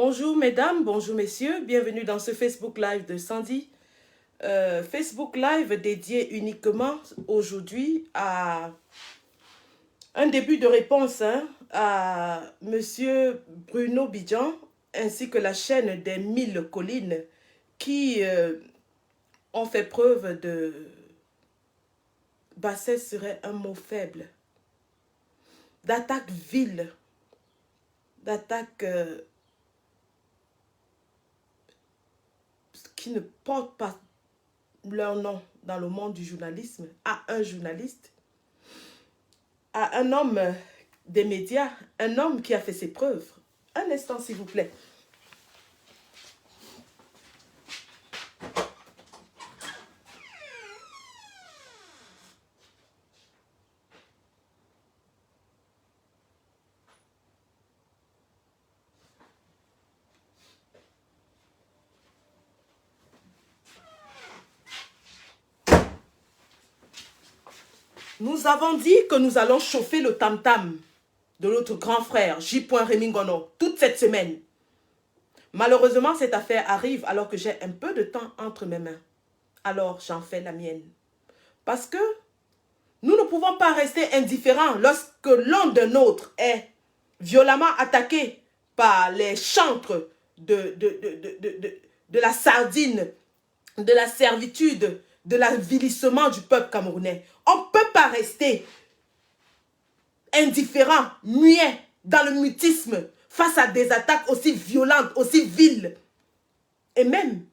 Bonjour mesdames, bonjour messieurs, bienvenue dans ce Facebook Live de Sandy. Facebook Live dédié uniquement aujourd'hui à un début de réponse à Monsieur Bruno Bidjan ainsi que la chaîne des 1000 collines qui ont fait preuve de bassesse serait un mot faible, d'attaque vile, d'attaque qui ne portent pas leur nom dans le monde du journalisme, à un journaliste, à un homme des médias, un homme qui a fait ses preuves. Un instant, s'il vous plaît. Nous avons dit que nous allons chauffer le tam-tam de notre grand frère, J. Rémy Ngono, toute cette semaine. Malheureusement, cette affaire arrive alors que j'ai un peu de temps entre mes mains. Alors, j'en fais la mienne. Parce que nous ne pouvons pas rester indifférents lorsque l'un de nôtres est violemment attaqué par les chantres de la sardine, de la servitude, de l'avilissement du peuple camerounais. On ne peut pas rester indifférent, muet, dans le mutisme, face à des attaques aussi violentes, aussi viles, et même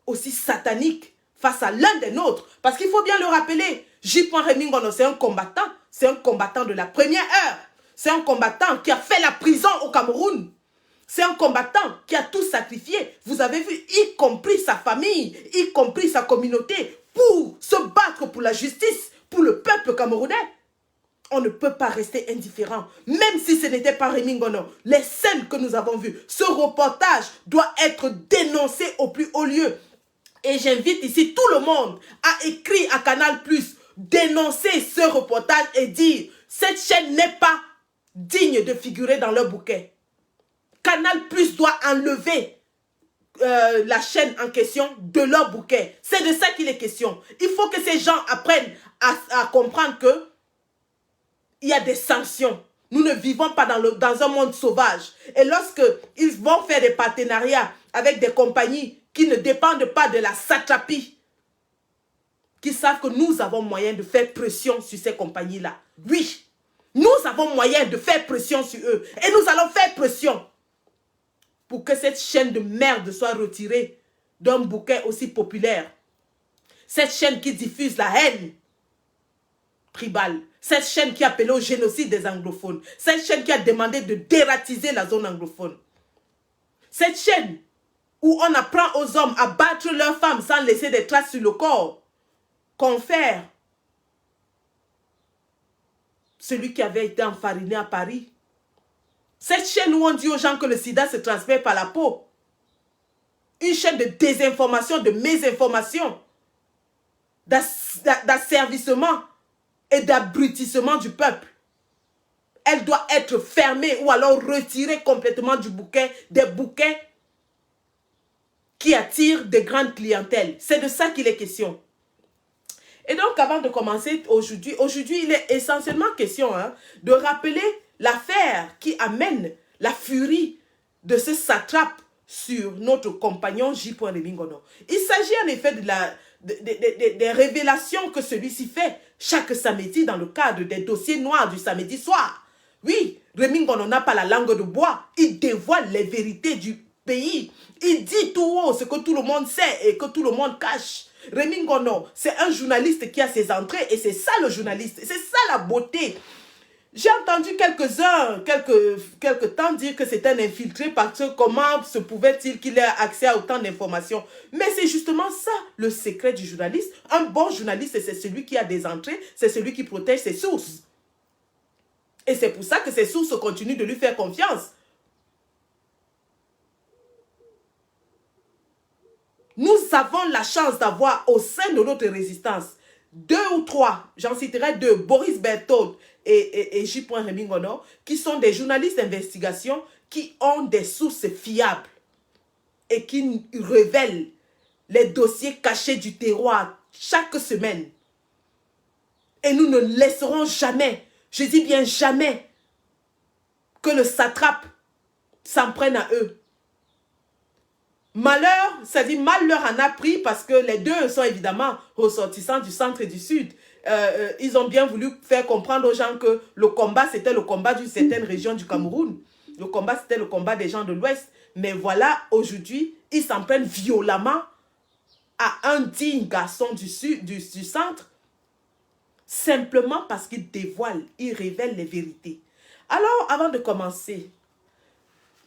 aussi sataniques, face à l'un des nôtres. Parce qu'il faut bien le rappeler, J. Rémy Ngono, c'est un combattant, c'est un combattant de la première heure. C'est un combattant qui a fait la prison au Cameroun. C'est un combattant qui a tout sacrifié. Vous avez vu, y compris sa famille, y compris sa communauté, pour se battre pour la justice, pour le peuple camerounais. On ne peut pas rester indifférent, même si ce n'était pas Rémy Ngono. Les scènes que nous avons vues, ce reportage doit être dénoncé au plus haut lieu. Et j'invite ici tout le monde à écrire à Canal+, dénoncer ce reportage et dire « Cette chaîne n'est pas digne de figurer dans leur bouquet. » Canal+ doit enlever la chaîne en question de leur bouquet. C'est de ça qu'il est question. Il faut que ces gens apprennent à comprendre que il y a des sanctions. Nous ne vivons pas dans un monde sauvage. Et lorsque ils vont faire des partenariats avec des compagnies qui ne dépendent pas de la satrapie, qui savent que nous avons moyen de faire pression sur ces compagnies-là. Oui, nous avons moyen de faire pression sur eux. Et nous allons faire pression pour que cette chaîne de merde soit retirée d'un bouquet aussi populaire. Cette chaîne qui diffuse la haine tribale. Cette chaîne qui a appelé au génocide des anglophones. Cette chaîne qui a demandé de dératiser la zone anglophone. Cette chaîne où on apprend aux hommes à battre leurs femmes sans laisser des traces sur le corps. Confère celui qui avait été enfariné à Paris. Cette chaîne où on dit aux gens que le sida se transmet par la peau. Une chaîne de désinformation, de mésinformation, d'asservissement et d'abrutissement du peuple. Elle doit être fermée ou alors retirée complètement du bouquet, des bouquets qui attirent de grandes clientèles. C'est de ça qu'il est question. Et donc, avant de commencer aujourd'hui, il est essentiellement question de rappeler l'affaire qui amène la furie de ce satrape sur notre compagnon J. Rémy Ngono. Il s'agit en effet des révélations que celui-ci fait chaque samedi dans le cadre des dossiers noirs du samedi soir. Oui, Rémy Ngono n'a pas la langue de bois. Il dévoile les vérités du pays. Il dit tout haut ce que tout le monde sait et que tout le monde cache. Rémy Ngono, c'est un journaliste qui a ses entrées et c'est ça le journaliste. C'est ça la beauté. J'ai entendu quelques-uns, quelque temps dire que c'est un infiltré parce que comment se pouvait-il qu'il ait accès à autant d'informations. Mais c'est justement ça le secret du journaliste. Un bon journaliste, c'est celui qui a des entrées, c'est celui qui protège ses sources. Et c'est pour ça que ses sources continuent de lui faire confiance. Nous avons la chance d'avoir au sein de notre résistance 2 ou 3, j'en citerai 2, Boris Berthold et J. Rémy Ngono, qui sont des journalistes d'investigation qui ont des sources fiables et qui révèlent les dossiers cachés du terroir chaque semaine. Et nous ne laisserons jamais, je dis bien jamais, que le satrape s'en prenne à eux. Malheur, ça dit mal leur en a pris parce que les deux sont évidemment ressortissants du centre et du sud. Ils ont bien voulu faire comprendre aux gens que le combat, c'était le combat d'une certaine région du Cameroun. Le combat, c'était le combat des gens de l'Ouest. Mais voilà, aujourd'hui, ils s'en prennent violemment à un digne garçon du sud, du centre, simplement parce qu'il dévoile, il révèle les vérités. Alors, avant de commencer,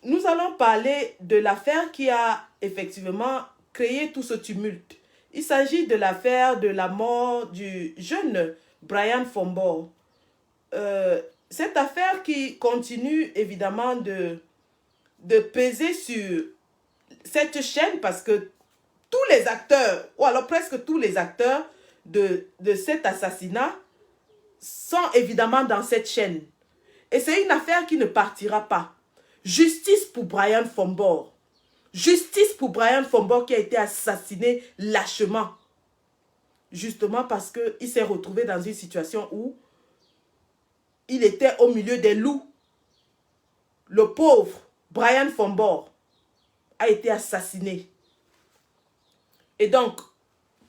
nous allons parler de l'affaire qui a effectivement créé tout ce tumulte. Il s'agit de l'affaire de la mort du jeune Brian Fombor. Cette affaire qui continue évidemment de peser sur cette chaîne parce que tous les acteurs, ou alors presque tous les acteurs de cet assassinat sont évidemment dans cette chaîne. Et c'est une affaire qui ne partira pas. Justice pour Brian Fombor. Justice pour Brian Fombor qui a été assassiné lâchement. Justement parce qu'il s'est retrouvé dans une situation où il était au milieu des loups. Le pauvre Brian Fombor a été assassiné. Et donc,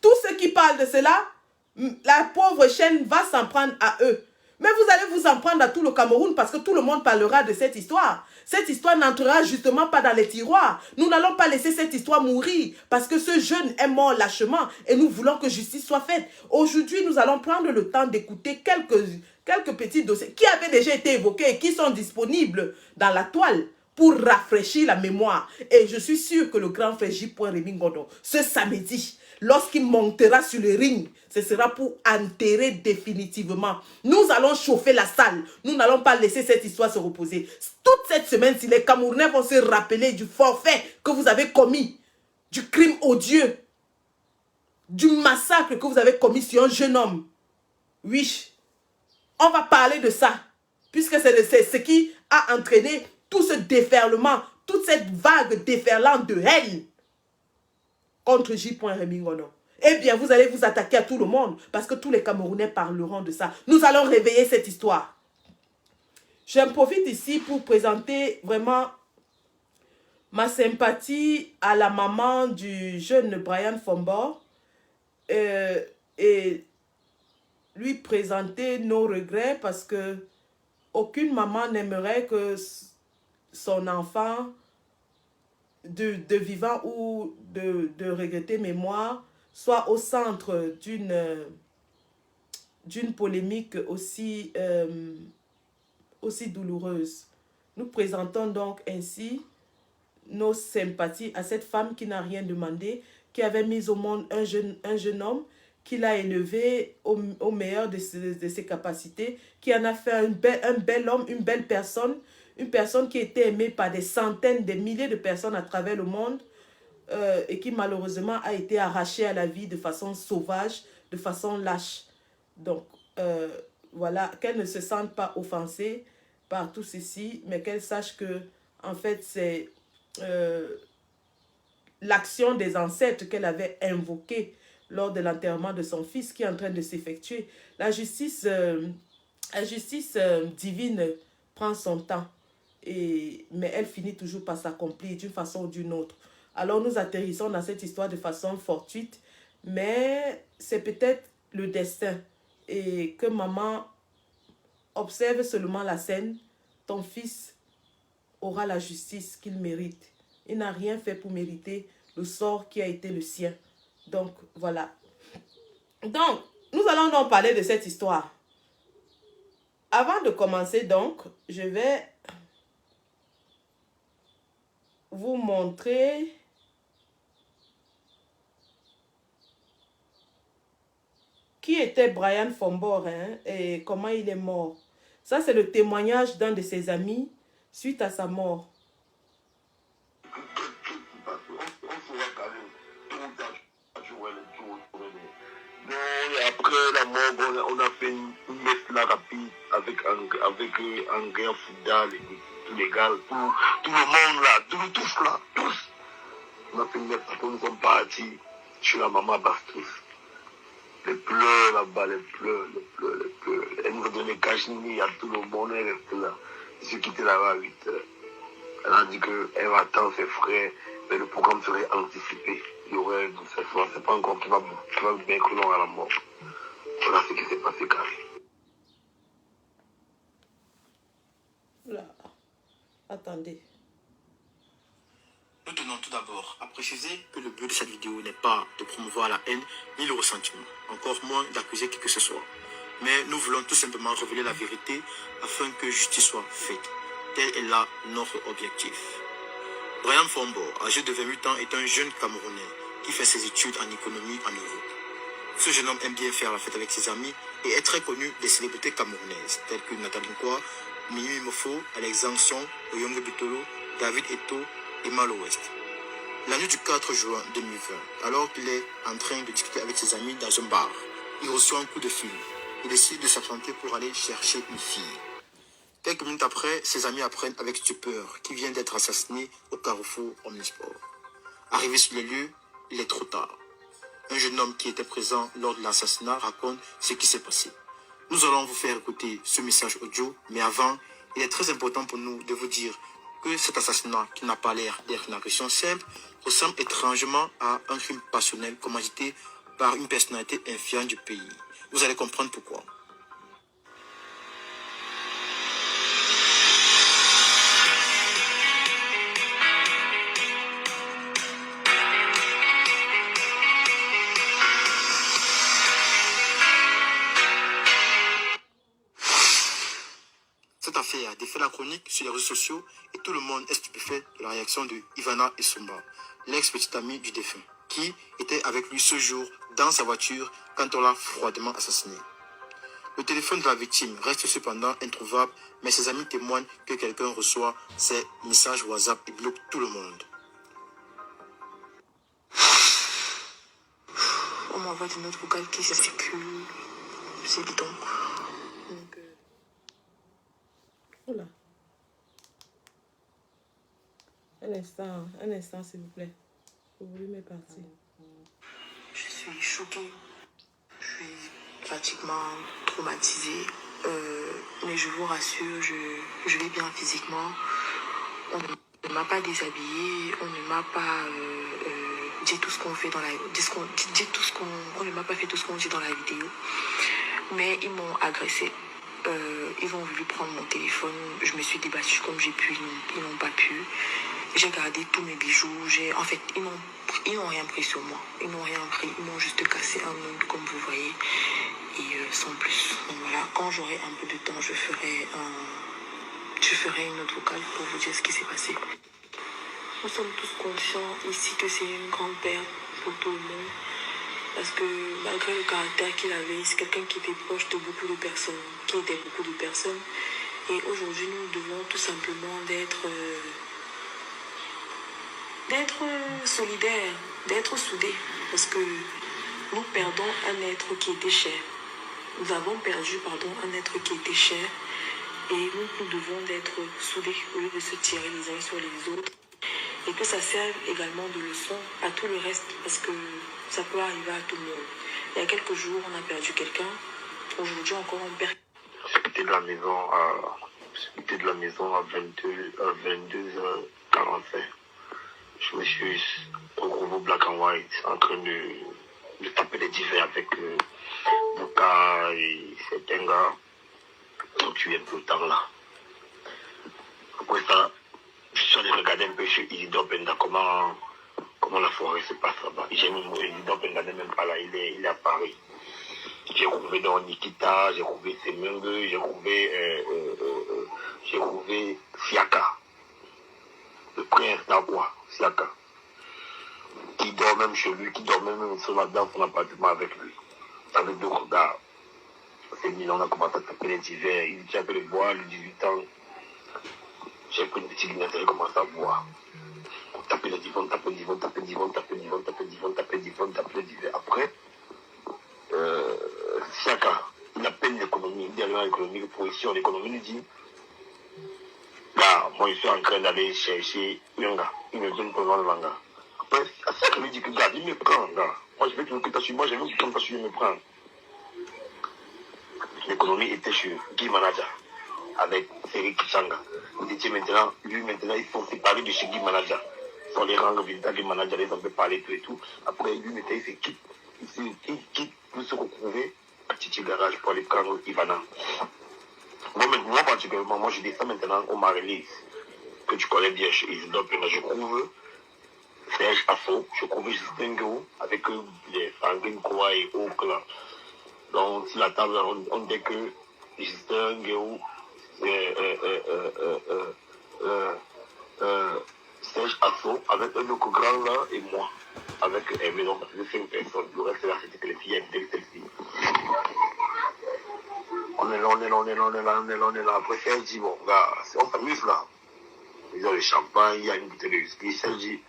tous ceux qui parlent de cela, la pauvre chaîne va s'en prendre à eux. Mais vous allez vous en prendre à tout le Cameroun parce que tout le monde parlera de cette histoire. Cette histoire n'entrera justement pas dans les tiroirs. Nous n'allons pas laisser cette histoire mourir parce que ce jeune est mort lâchement et nous voulons que justice soit faite. Aujourd'hui, nous allons prendre le temps d'écouter quelques petits dossiers qui avaient déjà été évoqués et qui sont disponibles dans la toile pour rafraîchir la mémoire. Et je suis sûr que le grand frère J. Rémy Ngondo, ce samedi, lorsqu'il montera sur le ring, ce sera pour enterrer définitivement. Nous allons chauffer la salle. Nous n'allons pas laisser cette histoire se reposer. Toute cette semaine, si les Camerounais vont se rappeler du forfait que vous avez commis, du crime odieux, du massacre que vous avez commis sur un jeune homme. Oui, on va parler de ça, puisque c'est ce qui a entraîné tout ce déferlement, toute cette vague déferlante de haine contre J. Rémy Ngondo. Eh bien, vous allez vous attaquer à tout le monde parce que tous les Camerounais parleront de ça. Nous allons réveiller cette histoire. Je profite ici pour présenter vraiment ma sympathie à la maman du jeune Brian Fombor et lui présenter nos regrets parce que aucune maman n'aimerait que son enfant de vivant ou de regretter mémoire soit au centre d'une polémique aussi douloureuse. Nous présentons donc ainsi nos sympathies à cette femme qui n'a rien demandé, qui avait mis au monde un jeune homme, qui l'a élevé au meilleur de ses capacités, qui en a fait un bel homme, une belle personne, une personne qui était aimée par des centaines, des milliers de personnes à travers le monde, et qui malheureusement a été arrachée à la vie de façon sauvage, de façon lâche. Donc, voilà, qu'elle ne se sente pas offensée par tout ceci, mais qu'elle sache que, en fait, c'est l'action des ancêtres qu'elle avait invoquée lors de l'enterrement de son fils qui est en train de s'effectuer. La justice divine prend son temps, mais elle finit toujours par s'accomplir d'une façon ou d'une autre. Alors nous atterrissons dans cette histoire de façon fortuite, mais c'est peut-être le destin. Et que maman observe seulement la scène, ton fils aura la justice qu'il mérite. Il n'a rien fait pour mériter le sort qui a été le sien. Donc, voilà. Donc, nous allons donc parler de cette histoire. Avant de commencer, donc, je vais vous montrer qui était Brian Fombor, hein, et comment il est mort. Ça, c'est le témoignage d'un de ses amis suite à sa mort. Après la mort, on a fait une messe là rapide avec Andrea Foudal et tous les gars, tout le monde là, tous là, tous. On a fait une messe, nous sommes partis chez la maman Bastos. Les pleurs là-bas, les pleurs. Elle nous a donné Cachini à tout le monde, elle restait là. Je suis quitté là-bas à 8 heures. Elle a dit qu'elle va attendre ses frères, mais le programme serait anticipé. Il y aurait cette fois, c'est pas encore qui va bien long à la mort. Voilà ce qui s'est passé, Carré. Là. Attendez. Nous tenons tout d'abord à préciser que le but de cette vidéo n'est pas de promouvoir la haine ni le ressentiment, encore moins d'accuser qui que ce soit. Mais nous voulons tout simplement révéler la vérité afin que justice soit faite. Tel est là notre objectif. Brian Fombor, âgé de 28 ans, est un jeune Camerounais qui fait ses études en économie en Europe. Ce jeune homme aime bien faire la fête avec ses amis et est très connu des célébrités camerounaises telles que Nathalie Nkwa, Mimi Mofo, Alexandre Sion, Oyongo Bitolo, David Eto et Malo West. La nuit du 4 juin 2020, alors qu'il est en train de discuter avec ses amis dans un bar, il reçoit un coup de fil. Il décide de s'absenter pour aller chercher une fille. Quelques minutes après, ses amis apprennent avec stupeur qu'il vient d'être assassiné au carrefour Omnisport. Arrivé sur les lieux, il est trop tard. Un jeune homme qui était présent lors de l'assassinat raconte ce qui s'est passé. Nous allons vous faire écouter ce message audio, mais avant, il est très important pour nous de vous dire que cet assassinat, qui n'a pas l'air d'être une agression simple, ressemble étrangement à un crime passionnel commandité par une personnalité influente du pays. Vous allez comprendre pourquoi. Cette affaire a défait la chronique sur les réseaux sociaux et tout le monde est stupéfait de la réaction de Ivana Essomba, l'ex-petite amie du défunt, qui était avec lui ce jour dans sa voiture quand on l'a froidement assassiné. Le téléphone de la victime reste cependant introuvable, mais ses amis témoignent que quelqu'un reçoit ses messages WhatsApp et bloque tout le monde. On m'envoie des notes vocales qui circulent, c'est bidon. Donc, Oula. Un instant, s'il vous plaît. Le volume est parti. Je suis choquée. Je suis pratiquement traumatisée. Mais je vous rassure, je vais bien physiquement. On ne m'a pas déshabillée. On ne m'a pas dit tout ce qu'on fait dans la on ne m'a pas fait tout ce qu'on dit dans la vidéo. Mais ils m'ont agressée. Ils ont voulu prendre mon téléphone. Je me suis débattue comme j'ai pu. Ils n'ont pas pu. J'ai gardé tous mes bijoux. En fait, ils n'ont rien pris sur moi. Ils n'ont rien pris. Ils m'ont juste cassé un ongle, comme vous voyez. Et sans plus. Donc voilà, quand j'aurai un peu de temps, je ferai une autre vocale pour vous dire ce qui s'est passé. Nous sommes tous conscients ici que c'est une grande perte pour tout le monde. Parce que malgré le caractère qu'il avait, c'est quelqu'un qui était proche de beaucoup de personnes, qui aidait beaucoup de personnes. Et aujourd'hui, nous devons tout simplement d'être solidaires, d'être soudés. Parce que nous perdons un être qui était cher. Nous avons perdu, un être qui était cher. Et nous devons d'être soudés au lieu de se tirer les uns sur les autres. Et que ça serve également de leçon à tout le reste, parce que ça peut arriver à tout le monde. Il y a quelques jours, on a perdu quelqu'un. Aujourd'hui encore, on perd. J'ai quitté de la maison à 22h45. Je me suis retrouvé au black and white en train de taper des divers avec Bouka et certains gars. Donc tu es un peu le temps là. Après ça, je suis allé regarder un peu chez Isidore Penda comment la forêt se passe là-bas. J'ai mis Isidore Penda n'est même pas là, il est à Paris. J'ai trouvé dans Nikita, j'ai trouvé Semengue, j'ai trouvé Siaka. Le prince d'Agua, Siaka. Qui dort même chez lui, qui dort même dans son appartement avec lui. Avec d'autres gars. C'est mis, on a commencé à taper les divers. Il était un peu le bois, le 18 ans. J'ai pris une petite lumière, j'ai commencé à boire. Taper le divan, taper le divan, taper le divan, taper le divan, taper le divan, taper le divan, taper le divan. Après, Siaka, il a peine l'économie, il dit à l'économie, pour ici, l'économie nous dit, là, moi je suis en train d'aller chercher un gars, il me donne pour vendre un gars. Après, Siaka lui dit que, gars, il me prend, gars. Moi je veux que tu suis moi, je veux que tu me suis, il me prend. L'économie était sur Guy Manager avec Eric Changa. Vous étiez maintenant, ils sont séparés de chez Guy Manager. Ils sont les rangs de Guy Manager, ils ont fait parler tout et tout. Après, lui, maintenant, il quitte pour se retrouver à Titi Garage pour aller prendre Ivana. Moi, particulièrement, moi, je descends maintenant au Marélis, que tu connais bien chez Isidore Pena. Je trouve Serge Asso, je trouve Justin Guéou avec les Sanguine Koua et autres là. Donc, sur la table, on dit que Justin Guéou, Serge Asso, avec un autre grand là et moi, avec Hervé, donc ça faisait 5 personnes. Le reste là, c'était que les filles, celle-ci. On est là. Après, Serge dit, bon, gars, on s'amuse là. Ils ont le champagne, il y a une bouteille de whisky. Serge dit,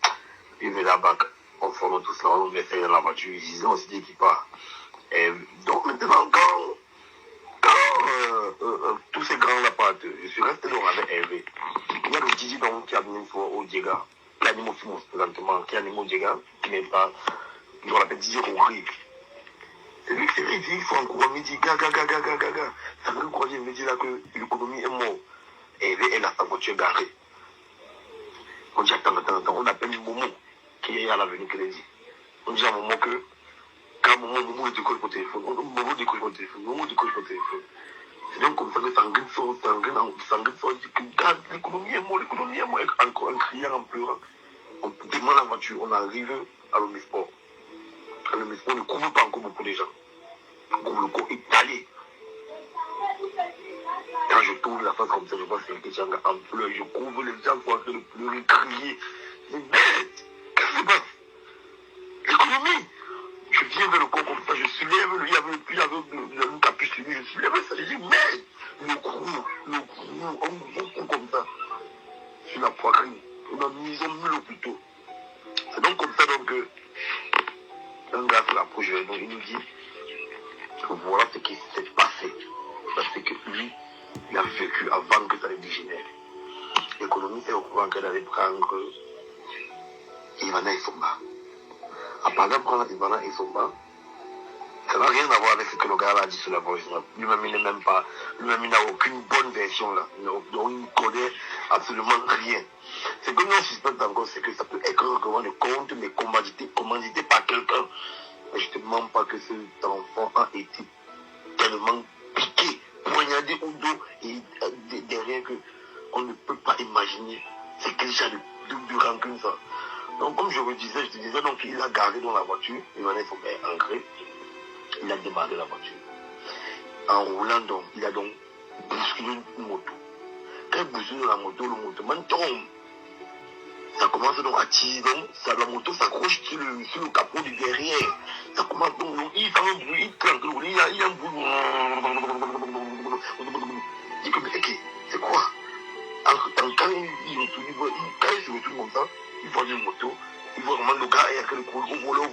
il veut la bac. On forme tous là, on met ça dans la voiture. Ils disent, on s'est dit qu'il part. Et donc maintenant, quand tous ces grands-là partent, je suis resté donc avec Hervé. Il y a le Didi donc, qui anime au Diega, qui anime au film présentement, qui anime au Diega, qui n'est pas, on l'appelle Didi Rougri. C'est lui qui s'est dit, il faut un courant, il dit, gaga. Ça veut croire, il me dit là que l'économie est morte. Hervé, elle a sa voiture garée. On dit, attends, on appelle Momo, qui est à l'avenue Kennedy. On dit à Momo que, quand Momo décolle pour téléphone, Momo décolle pour téléphone. C'est donc comme ça que Sanguine sort, il dit que regarde, l'économie est morte, encore en criant, en pleurant. On démarre la voiture, on arrive à l'Omisport. À l'Omisport, on ne couvre pas encore beaucoup de gens. On couvre le corps étalé. Quand je tourne la face comme ça, je vois Serge Changa en pleurs, je couvre les gens pour en train de pleurer, crier. C'est bête. Qu'est-ce qui se passe? L'économie. Je viens vers le corps comme ça, je soulève, il y avait une capuche sur lui, je soulève ça, je dis merde. Le crew, on comme ça, sur la poitrine. Ils ont mis le couteau. C'est donc comme ça donc un gars se rapproche de nous, il nous dit que voilà ce qui s'est passé. Parce que lui, il a vécu avant que ça ne dégénère. L'économie s'est au courant qu'elle allait prendre Ivana et Somba. Après prendre Ivana et Somba, ça n'a rien à voir avec ce que le gars a dit sur la voix. Lui-même, il n'est même pas. Lui-même, il n'a aucune bonne version là. Donc, il ne connaît absolument rien. Ce que nous suspecte encore, c'est que ça peut être un règlement de compte, mais commandité par quelqu'un. Mais je ne te mens pas que cet enfant a été tellement piqué, poignardé au dos et derrière qu'on ne peut pas imaginer. C'est quel genre de rancune ça. Donc, comme je te disais, donc, il a gardé dans la voiture, il en est ancré. Il a démarré la voiture. En roulant donc, il a donc bousculé une moto. Quand il bouscule la moto, le motoman tombe. Ça commence donc à tirer, donc la moto s'accroche sur le capot du derrière. Ça commence donc, il fait un bruit, il clanque, il y a un bruit. Il dit que, mais c'est quoi? Quand il se retourne comme ça, il voit une moto, il voit vraiment le gars avec le volant.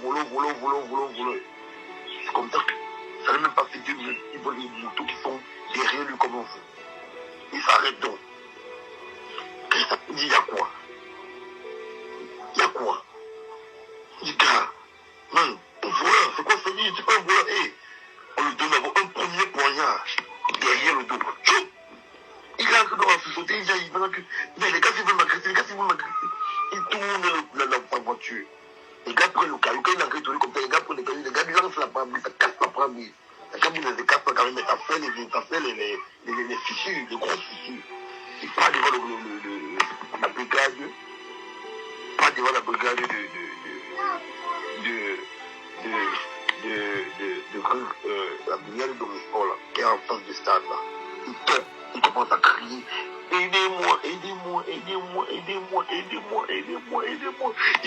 C'est comme ça que ça n'a même pas fait 2 minutes. Il voit les motos qui sont derrière lui comme un fou. Il s'arrête donc. Il dit, il y a quoi? Il dit, gars, man, un voleur, c'est quoi ça? Il dit, c'est pas un voleur. On lui donne un premier poignard derrière le dos. Tchou! Il est en train de se sauter, il dit, mais les gars, ils veulent m'agresser. Il tourne la voiture. Les gars prennent le caillou, quand il est en train de tourner comme ça, les gars prennent le caillou, les gars lancent la pare-brise, ça casse la pare-brise. La cabine ne se casse pas quand même, mais ça fait les fissures, les grosses fissures. Il part devant la brigade, la brigade de Misport, là, qui est en face du stade, là. Il tombe, il commence à crier. Aidez-moi. Il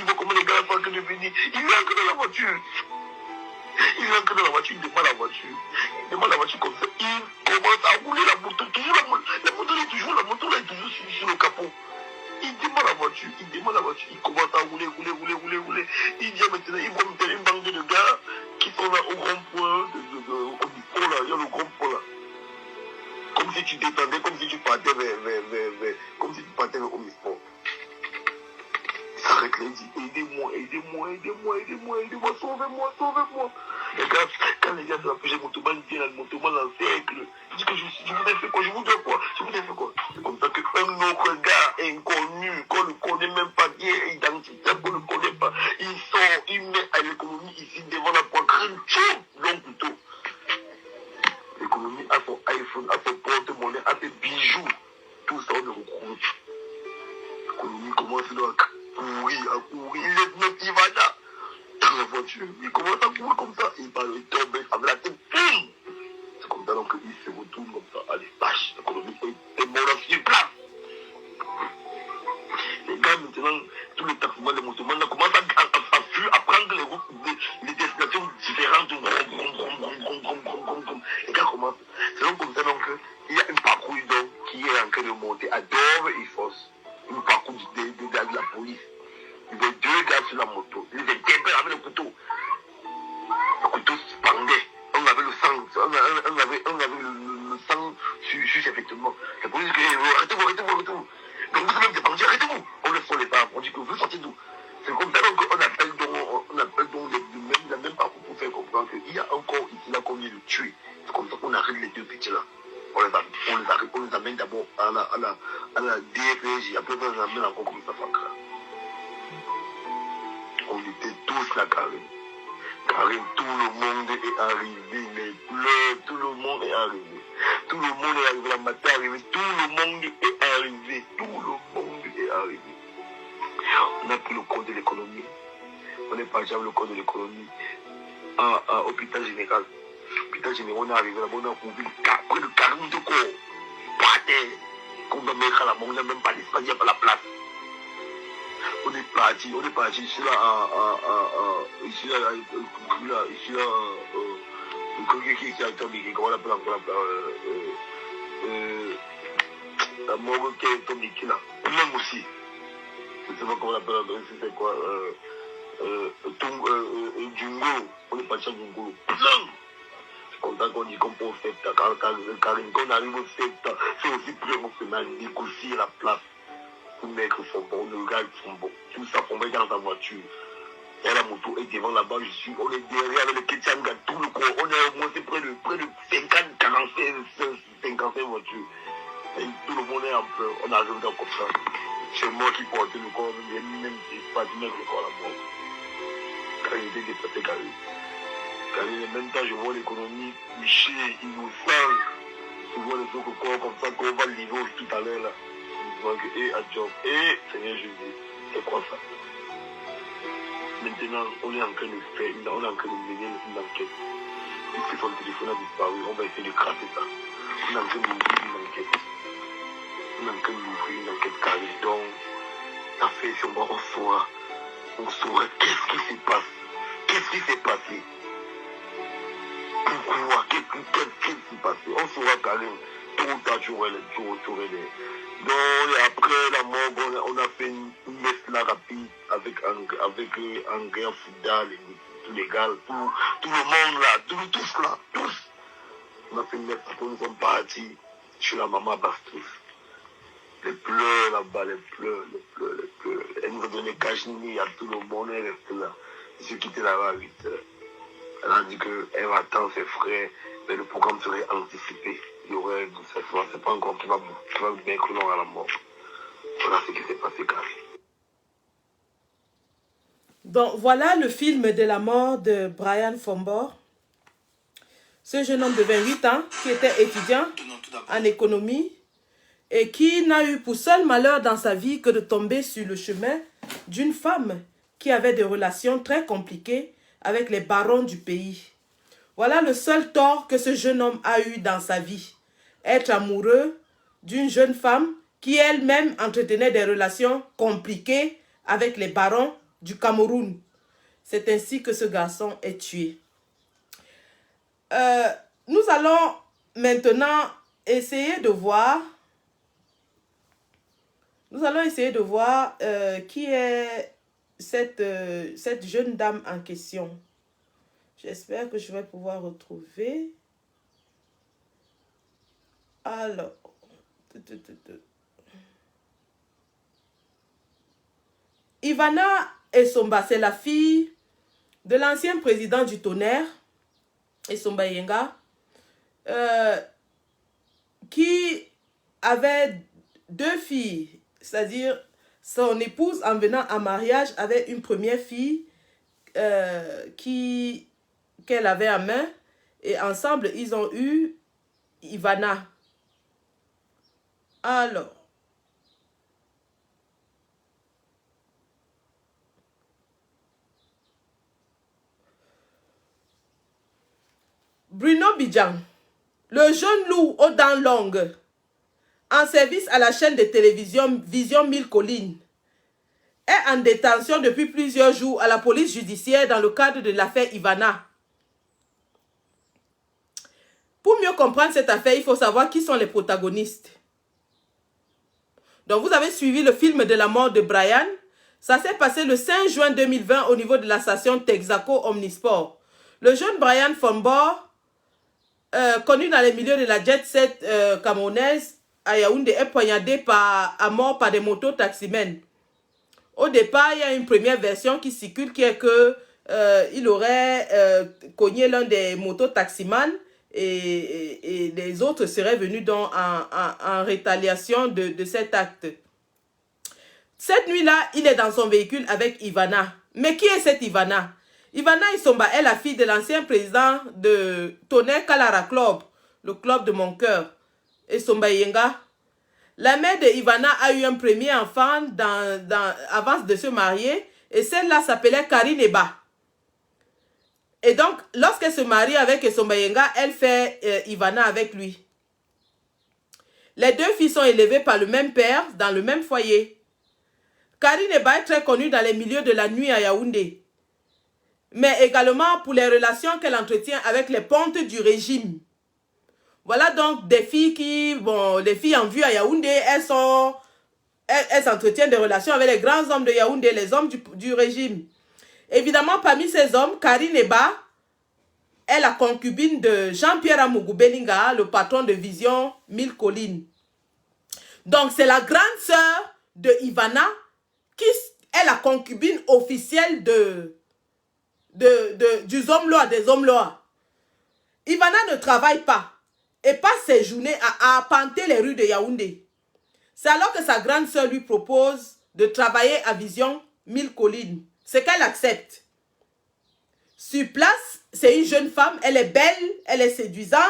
voit comment les gars sont en train de venir. Il entre dans la voiture. Il demande la voiture comme ça. Il commence à rouler la moto. La moto est toujours sur le capot. Il demande la voiture. Il commence à rouler. Il dit maintenant, il va mettre une bande de gars qui sont là au grand point, au Misport là. Il y a le grand point là. Comme si tu détendais, comme si tu partais vers Omnisport. Il s'arrête là, il dit aidez-moi, sauvez-moi. Les gars, quand les gars se rapprochent, le motoman vient, le motoman l'encercle. Il dit que je vous ai fait quoi? C'est comme ça qu'un autre gars inconnu, qu'on ne connaît même pas bien, identitaire, qu'on ne connaît pas, il sort, il met à l'économie ici devant la poitrine, long plutôt. L'économie a son iPhone, a son porte-monnaie, a ses bijoux. Tout ça, on le recoupe. L'économie commence à courir. Il est même Ivana dans la voiture. Il commence à courir comme ça. Il tombe avec la tête. C'est comme ça donc il se retourne comme ça. Allez, tâche. L'économie est mort sur place. Les gars, maintenant, tous les taximans, les motomans, commencent à prendre les destinations différentes. Les gars commencent. C'est donc comme ça donc il y a un parcours donc, qui est en train de monter à Dove et Fosse. Un parcours de la police. Il y a 2 gars sur la moto. Ils étaient avec le couteau. Le couteau se pendait. On avait le sang. On avait le sang sur ses vêtements. La police dit arrêtez-vous. Donc vous savez me dépenser, arrêtez-vous. On le faut les femmes. On dit que vous sortez d'où? C'est comme ça qu'on appelle donc la même parcours pour faire comprendre qu'il y a encore ici là qu'on vient de tuer. C'est comme ça qu'on arrête les 2 petits là. On les amène d'abord à la DFJ, après on les amène encore comme ça. On était tous là, Karim. Tout le monde est arrivé, les pleurs, tout le monde est arrivé. La matin est arrivé, tout le monde est arrivé. On a pris le code de l'économie. On est parti avec le code de l'économie à l'hôpital général. On est arrivé là-bas, on a trouvé près de 40 corps. terre. Quand on met à la main, on n'a même pas l'espace, il n'y a pas la place. On est parti ici là, ici là, la morgue qui est tombée là. Même aussi. Je ne sais pas comment on appelle, c'est quoi, Djungo. On est parti à Djungo. Plein. Content qu'on dit qu'on peut faire, car quand on arrive au fait, c'est aussi prêt qu'on se met à négocier la place. Pour mettre son bon, le gars sont bons. Tout ça, on va dans ta voiture. Et la moto est devant là-bas, on est derrière avec le Ketchanga, tout le corps. On est monté près de 50, 55 voitures. Et tout le monde est en peur. On arrive dans comme ça. C'est moi qui portais le corps, même pas du même le corps à mort. Quand il était dépassé, Carré. En même temps, je vois l'économie touchée, innocent. Je vois les autres corps comme ça, qu'on va livrer tout à l'heure là. Et à job. Et Seigneur Jésus, c'est quoi ça? Maintenant, on est en train de faire, on est en train de mener une enquête. Puisque son téléphone a disparu, on va essayer de craquer ça. On est en train d'ouvrir une enquête. On est en train d'ouvrir une enquête carrée. Donc, la fait sur moi, on saura qu'est-ce qui se passe. Qu'est-ce qui s'est passé? Pourquoi? Qu'est-ce qui s'est passé? On saura carrément. Tout le temps, tu aurais les. Donc, après la mort, on a fait une messe là rapide avec Andrea Fouda, tous les gars, tout le monde là, tous là, tous. On a fait une messe, après nous sommes partis chez la maman Bastos. Les pleurs là-bas, les pleurs. Elle nous a donné Kajini à tout le monde, elle restait là. Je suis quitté là-bas à 8 heures. Elle a dit qu'elle va attendre ses frères, mais le programme serait anticipé. Il y aurait, c'est pas encore qui va bien long à la mort. Voilà ce qui s'est passé, Carré. Donc voilà le film de la mort de Brian Fombor. Ce jeune homme de 28 ans qui était étudiant en économie et qui n'a eu pour seul malheur dans sa vie que de tomber sur le chemin d'une femme qui avait des relations très compliquées avec les barons du pays. Voilà le seul tort que ce jeune homme a eu dans sa vie. Être amoureux d'une jeune femme qui elle-même entretenait des relations compliquées avec les barons du Cameroun. C'est ainsi que ce garçon est tué. Nous allons maintenant essayer de voir. Qui est cette jeune dame en question. J'espère que je vais pouvoir retrouver. Alors. Ivana Essomba, c'est la fille de l'ancien président du Tonnerre, Essomba Yenga, qui avait 2 filles, c'est-à-dire son épouse en venant en mariage avait une première fille qu'elle avait en main et ensemble ils ont eu Ivana. Alors, Bruno Bidjan, le jeune loup aux dents longues, en service à la chaîne de télévision Vision 1000 Collines, est en détention depuis plusieurs jours à la police judiciaire dans le cadre de l'affaire Ivana. Pour mieux comprendre cette affaire, il faut savoir qui sont les protagonistes. Donc, vous avez suivi le film de la mort de Brian. Ça s'est passé le 5 juin 2020 au niveau de la station Texaco Omnisport. Le jeune Brian Fombor, connu dans les milieux de la jet set camerounaise à Yaoundé, est poignardé à mort par des motos-taximens. Au départ, il y a une première version qui circule qui est que il aurait cogné l'un des motos-taximans et les autres seraient venus donc en rétaliation de cet acte. Cette nuit-là, il est dans son véhicule avec Ivana. Mais qui est cette Ivana? Ivana Essomba est la fille de l'ancien président de Tonnerre Kalara Club, le club de mon cœur, Essomba Yenga. La mère de Ivana a eu un premier enfant avant de se marier et celle-là s'appelait Karine Eba. Et donc, lorsqu'elle se marie avec Essomba Yenga, elle fait Ivana avec lui. Les deux filles sont élevées par le même père dans le même foyer. Karine Eba est très connue dans les milieux de la nuit à Yaoundé, mais également pour les relations qu'elle entretient avec les pontes du régime. Voilà donc des filles qui, bon, les filles en vue à Yaoundé, elles entretiennent des relations avec les grands hommes de Yaoundé, les hommes du régime. Évidemment, parmi ces hommes, Karine Eba est la concubine de Jean-Pierre Amougou Belinga, le patron de Vision 1000 Collines. Donc, c'est la grande sœur de Ivana qui est la concubine officielle du Zomloa, des Zomloa. Ivana ne travaille pas et passe ses journées à arpenter les rues de Yaoundé. C'est alors que sa grande sœur lui propose de travailler à Vision 1000 Collines. C'est qu'elle accepte. Sur place, c'est une jeune femme, elle est belle, elle est séduisante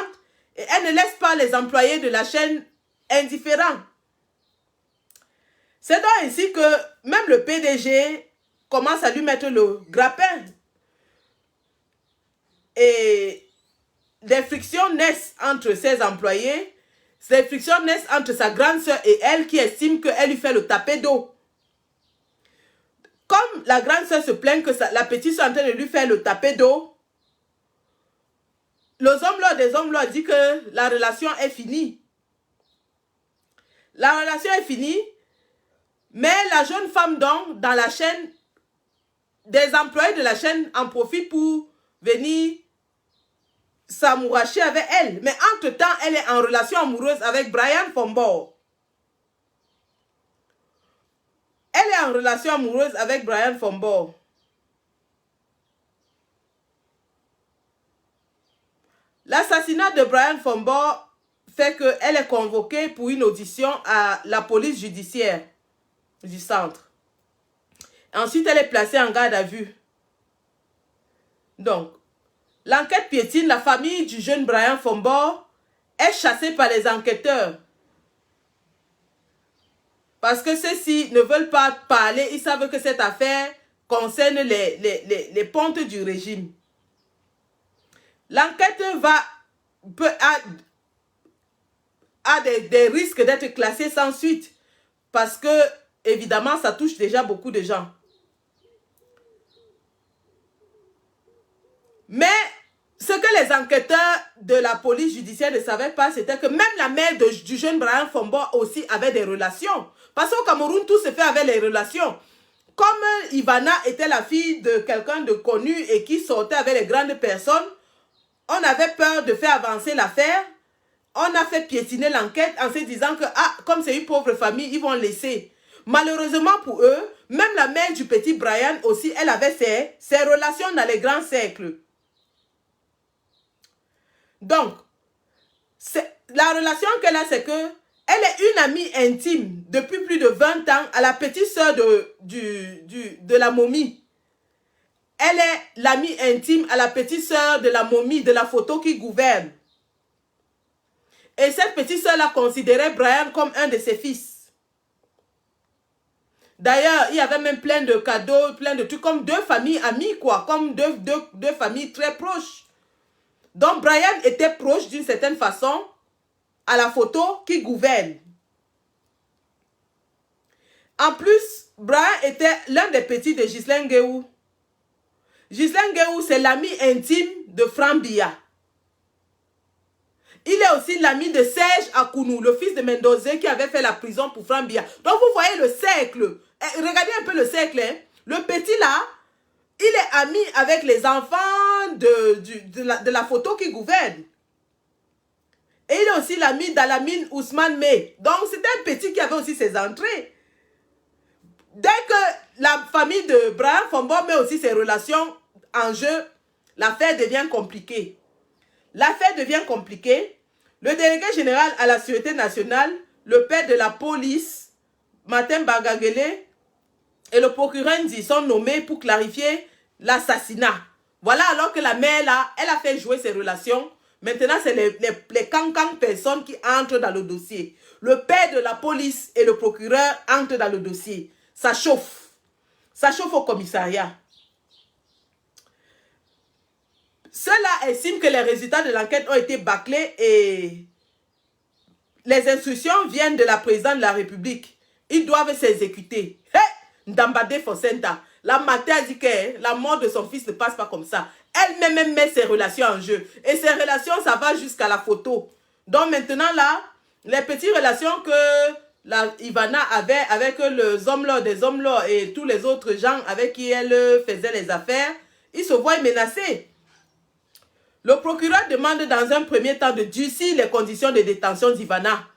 et elle ne laisse pas les employés de la chaîne indifférents. C'est donc ainsi que même le PDG commence à lui mettre le grappin. Et des frictions naissent entre ses employés, des frictions naissent entre sa grande sœur et elle qui estime qu'elle lui fait le tapé d'eau. Comme la grande sœur se plaint que la petite sœur est en train de lui faire le tapé d'eau, les hommes des hommes dit que la relation est finie. La relation est finie, mais la jeune femme donc dans la chaîne, des employés de la chaîne en profitent pour venir s'amouracher avec elle. Mais entre-temps, elle est en relation amoureuse avec Brian Fombor. Elle est en relation amoureuse avec Brian Fombor. L'assassinat de Brian Fombor fait qu'elle est convoquée pour une audition à la police judiciaire du centre. Ensuite, elle est placée en garde à vue. Donc, l'enquête piétine, la famille du jeune Brian Fombor est chassée par les enquêteurs. Parce que ceux-ci ne veulent pas parler, ils savent que cette affaire concerne les pontes du régime. L'enquête a des risques d'être classée sans suite. Parce que, évidemment, ça touche déjà beaucoup de gens. Mais ce que les enquêteurs de la police judiciaire ne savaient pas, c'était que même la mère du jeune Brian Fombor aussi avait des relations. Parce qu'au Cameroun, tout se fait avec les relations. Comme Ivana était la fille de quelqu'un de connu et qui sortait avec les grandes personnes, on avait peur de faire avancer l'affaire. On a fait piétiner l'enquête en se disant que, comme c'est une pauvre famille, ils vont laisser. Malheureusement pour eux, même la mère du petit Brian aussi, elle avait ses relations dans les grands cercles. Donc, la relation qu'elle a, c'est que elle est une amie intime depuis plus de 20 ans à la petite sœur de la momie. Elle est l'amie intime à la petite sœur de la momie, de la photo qui gouverne. Et cette petite sœur-là considérait Brian comme un de ses fils. D'ailleurs, il y avait même plein de cadeaux, plein de trucs, comme deux familles amies, quoi, comme deux familles très proches. Donc, Brian était proche d'une certaine façon à la photo qui gouverne. En plus, Brian était l'un des petits de Ghislaine Guéhou. Ghislaine Guéhou, c'est l'ami intime de Franck Biya. Il est aussi l'ami de Serge Akounou, le fils de Mendoza qui avait fait la prison pour Franck Biya. Donc, vous voyez le cercle. Regardez un peu le cercle. Hein. Le petit là, il est ami avec les enfants de la photo qui gouverne. Et il est aussi l'ami d'Alamine Ousmane May. Donc, c'était un petit qui avait aussi ses entrées. Dès que la famille de Brian Fombor met aussi ses relations en jeu, l'affaire devient compliquée. L'affaire devient compliquée. Le délégué général à la Sûreté nationale, le père de la police, Martin Bagagele, et le procureur Ndi sont nommés pour clarifier l'assassinat. Voilà, alors que la mère, là, elle a fait jouer ses relations. Maintenant, c'est les cancans personnes qui entrent dans le dossier. Le père de la police et le procureur entrent dans le dossier. Ça chauffe. Ça chauffe au commissariat. Ceux-là estiment que les résultats de l'enquête ont été bâclés et les instructions viennent de la présidente de la République. Ils doivent s'exécuter. Hé, Ndambade Fosenta, la mater a dit que la mort de son fils ne passe pas comme ça. Elle-même met ses relations en jeu. Et ces relations, ça va jusqu'à la photo. Donc maintenant là, les petites relations que Ivana avait avec les hommes-là, des hommes-là et tous les autres gens avec qui elle faisait les affaires, ils se voient menacés. Le procureur demande dans un premier temps de durcir les conditions de détention d'Ivana,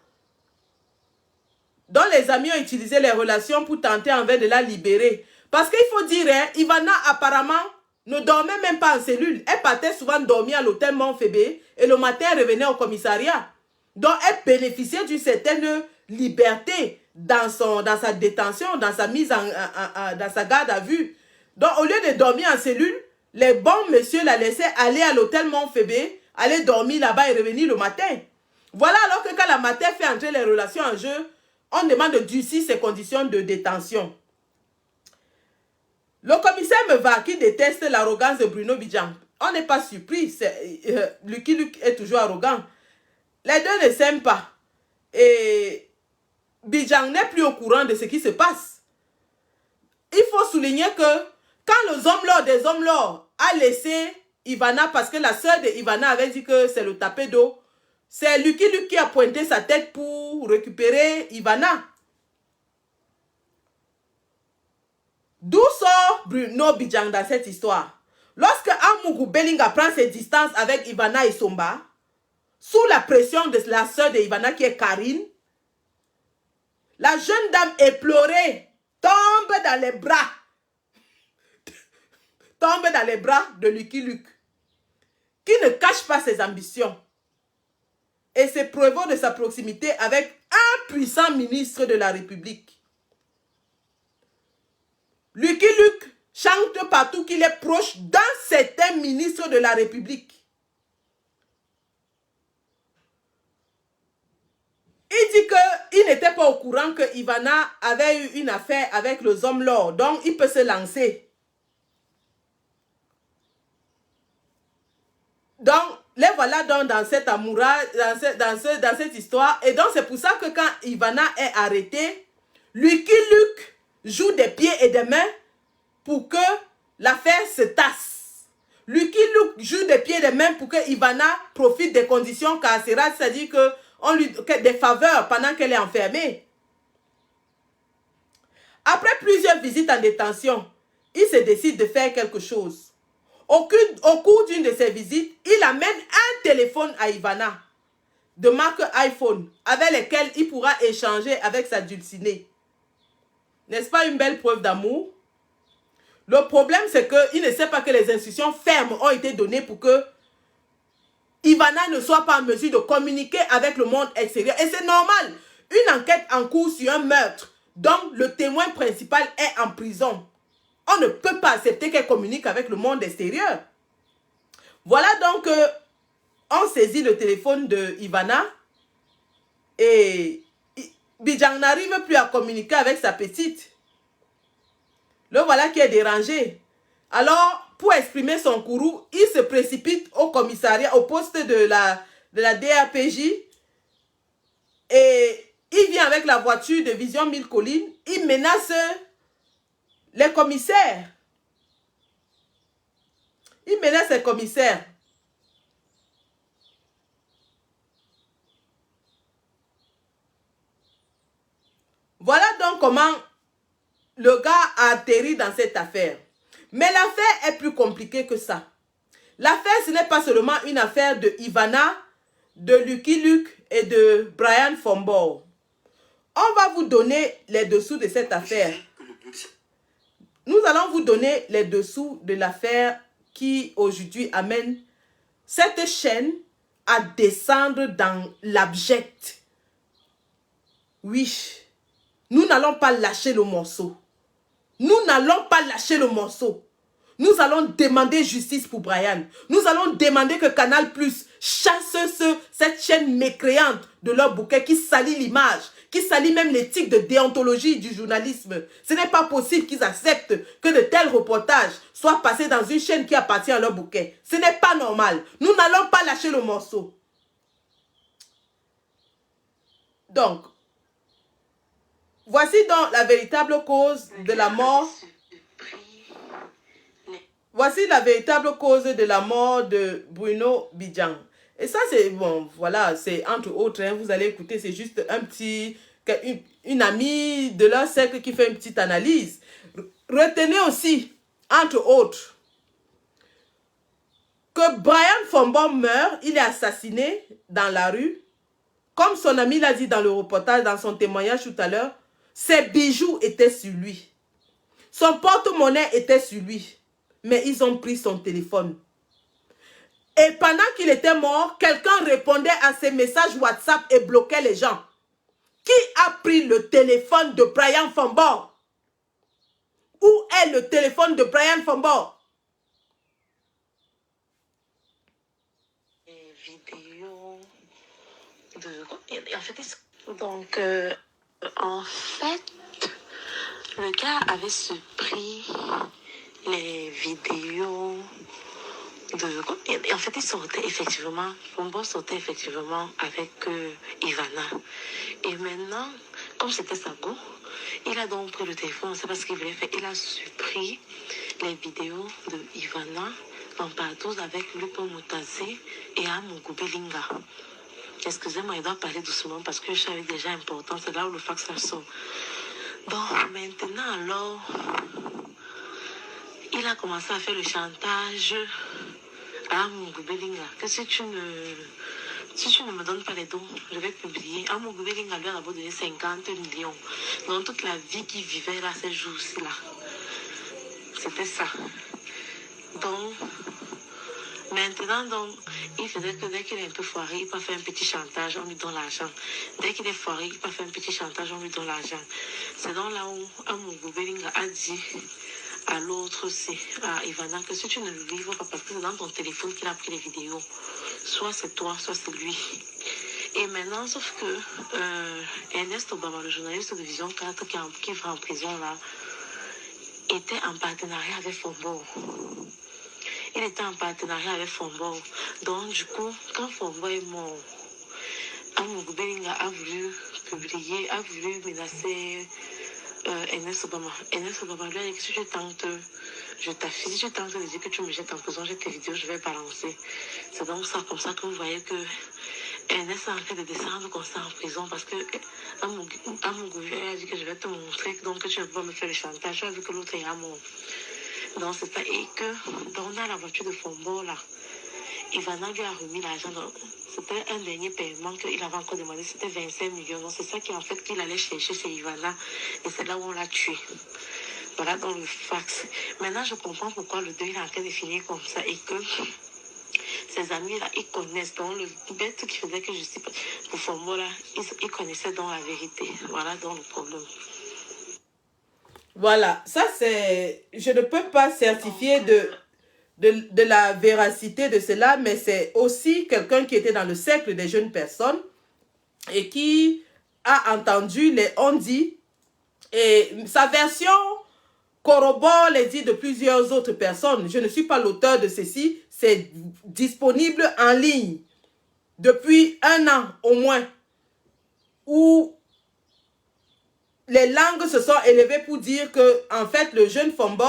dont les amis ont utilisé les relations pour tenter en vain de la libérer. Parce qu'il faut dire, hein, Ivana apparemment ne dormait même pas en cellule. Elle partait souvent dormir à l'hôtel Montfébé et le matin elle revenait au commissariat. Donc elle bénéficiait d'une certaine liberté dans sa détention, dans sa mise dans sa garde à vue. Donc au lieu de dormir en cellule, les bons messieurs la laissaient aller à l'hôtel Montfébé, aller dormir là-bas et revenir le matin. Voilà alors que quand la mater fait entrer les relations en jeu, on demande de durcir ces conditions de détention. Le commissaire Meva, qui déteste l'arrogance de Bruno Bidjang, on n'est pas surpris. Lucky Luke est toujours arrogant. Les deux ne s'aiment pas. Et Bidjang n'est plus au courant de ce qui se passe. Il faut souligner que quand les hommes-là, des hommes-là, a laissé Ivana, parce que la sœur de Ivana avait dit que c'est le tapé d'eau, c'est Lucky Luke qui a pointé sa tête pour récupérer Ivana. D'où sort Bruno Bidjang dans cette histoire? Lorsque Amougou Belinga prend ses distances avec Ivana et Somba, sous la pression de la sœur de Ivana qui est Karine, la jeune dame éplorée tombe dans les bras de Lucky Luke, qui ne cache pas ses ambitions et se prévaut de sa proximité avec un puissant ministre de la République. Lucky Luke chante partout qu'il est proche d'un certain ministre de la République. Il dit qu'il n'était pas au courant que Ivana avait eu une affaire avec les hommes-là, donc il peut se lancer. Donc, les voilà donc dans cette amoura, dans cette histoire. Et donc, c'est pour ça que quand Ivana est arrêtée, Lucky Luke joue des pieds et des mains pour que l'affaire se tasse. Lucky Luke joue des pieds et des mains pour que Ivana profite des conditions carcérales, c'est-à-dire que des faveurs pendant qu'elle est enfermée. Après plusieurs visites en détention, il se décide de faire quelque chose. Au cours d'une de ses visites, il amène un téléphone à Ivana, de marque iPhone, avec lequel il pourra échanger avec sa dulcinée. N'est-ce pas une belle preuve d'amour? Le problème, c'est qu'il ne sait pas que les instructions fermes ont été données pour que Ivana ne soit pas en mesure de communiquer avec le monde extérieur. Et c'est normal. Une enquête en cours sur un meurtre, dont le témoin principal est en prison. On ne peut pas accepter qu'elle communique avec le monde extérieur. Voilà donc on saisit le téléphone de Ivana et Bidjang n'arrive plus à communiquer avec sa petite. Le voilà qui est dérangé. Alors, pour exprimer son courroux, il se précipite au commissariat, au poste de la DRPJ. Et il vient avec la voiture de Vision 1000 Collines. Il menace les commissaires. Il menace les commissaires. Voilà donc comment le gars a atterri dans cette affaire. Mais l'affaire est plus compliquée que ça. L'affaire, ce n'est pas seulement une affaire de Ivana, de Lucky Luke et de Brian Fombor. On va vous donner les dessous de cette affaire. Nous allons vous donner les dessous de l'affaire qui aujourd'hui amène cette chaîne à descendre dans l'abject. Oui, nous n'allons pas lâcher le morceau. Nous n'allons pas lâcher le morceau. Nous allons demander justice pour Brian. Nous allons demander que Canal+ chasse cette chaîne mécréante de leur bouquet qui salit l'image, qui salit même l'éthique de déontologie du journalisme. Ce n'est pas possible qu'ils acceptent que de tels reportages soient passés dans une chaîne qui appartient à leur bouquet. Ce n'est pas normal. Nous n'allons pas lâcher le morceau. Donc, voici donc la véritable cause de la mort. Voici la véritable cause de la mort de Bruno Bidjan. Et ça, c'est bon, voilà, c'est entre autres, hein, vous allez écouter, c'est juste un petit, une amie de leur cercle qui fait une petite analyse. Retenez aussi, entre autres, que Brian Fombo meurt, il est assassiné dans la rue. Comme son ami l'a dit dans le reportage, dans son témoignage tout à l'heure, ses bijoux étaient sur lui. Son porte-monnaie était sur lui. Mais ils ont pris son téléphone. Et pendant qu'il était mort, quelqu'un répondait à ses messages WhatsApp et bloquait les gens. Qui a pris le téléphone de Brian Fombo? Où est le téléphone de Brian Fombo? Les vidéos de... En fait, le gars avait surpris les vidéos de... Et en fait, il sortait effectivement, Fombo sortait effectivement avec Ivana. Et maintenant, comme c'était sa go, il a donc pris le téléphone, c'est parce qu'il voulait faire. Il a supprimé les vidéos de Ivana en partouze avec Lupo Moutassé et Amougou Belinga. Excusez-moi, il doit parler doucement parce que je savais déjà important, c'est là où le fax sort. Donc maintenant alors, il a commencé à faire le chantage à Amougou Belinga. Que si tu ne me donnes pas les dons, je vais publier. Amougou Belinga lui a d'abord donné 50 millions. Donc toute la vie qu'il vivait là, ces jours-ci là, c'était ça. Donc, maintenant, donc, il faisait que dès qu'il est un peu foiré, il peut faire un petit chantage, on lui donne l'argent. Dès qu'il est foiré, il peut faire un petit chantage, on lui donne l'argent. C'est donc là où Amougou Belinga a dit à l'autre, c'est à Ivana, que si tu ne le livres pas, parce que c'est dans ton téléphone qu'il a pris les vidéos, soit c'est toi, soit c'est lui. Et maintenant, sauf que Ernest Obama, le journaliste de Vision 4 qui va en prison là, était en partenariat avec Fombo. Il était en partenariat avec Fombo. Donc, du coup, quand Fombo est mort, Amougou Belinga a voulu publier, a voulu menacer Ernest Obama. Ernest Obama lui a dit que si je tente, je t'affiche, si je tente de dire que tu me jettes en prison, j'ai tes vidéos, je vais balancer. C'est donc ça, comme ça que vous voyez que Ernest a en train de descendre comme ça en prison parce que Amougou a dit que je vais te montrer donc que tu ne peux pas me faire le chantage. Tu as vu que l'autre est à mort. Donc c'est ça. Et que dans la voiture de Fombo là, Ivana lui a remis l'argent. C'était un dernier paiement qu'il avait encore demandé, c'était 25 millions. Donc c'est ça qui en fait qu'il allait chercher chez Ivana. Et c'est là où on l'a tué. Voilà dans le fax. Maintenant je comprends pourquoi le deuil est en train de finir comme ça et que ses amis là, ils connaissent. Donc le bête qui faisait que je sais pas pour Fombo là, ils connaissaient dans la vérité. Voilà dans le problème. Voilà, ça c'est... Je ne peux pas certifier de la véracité de cela, mais c'est aussi quelqu'un qui était dans le cercle des jeunes personnes et qui a entendu les on-dit. Et sa version corrobore les dits de plusieurs autres personnes. Je ne suis pas l'auteur de ceci. C'est disponible en ligne depuis 1 an au moins, où les langues se sont élevées pour dire que, en fait, le jeune Fombo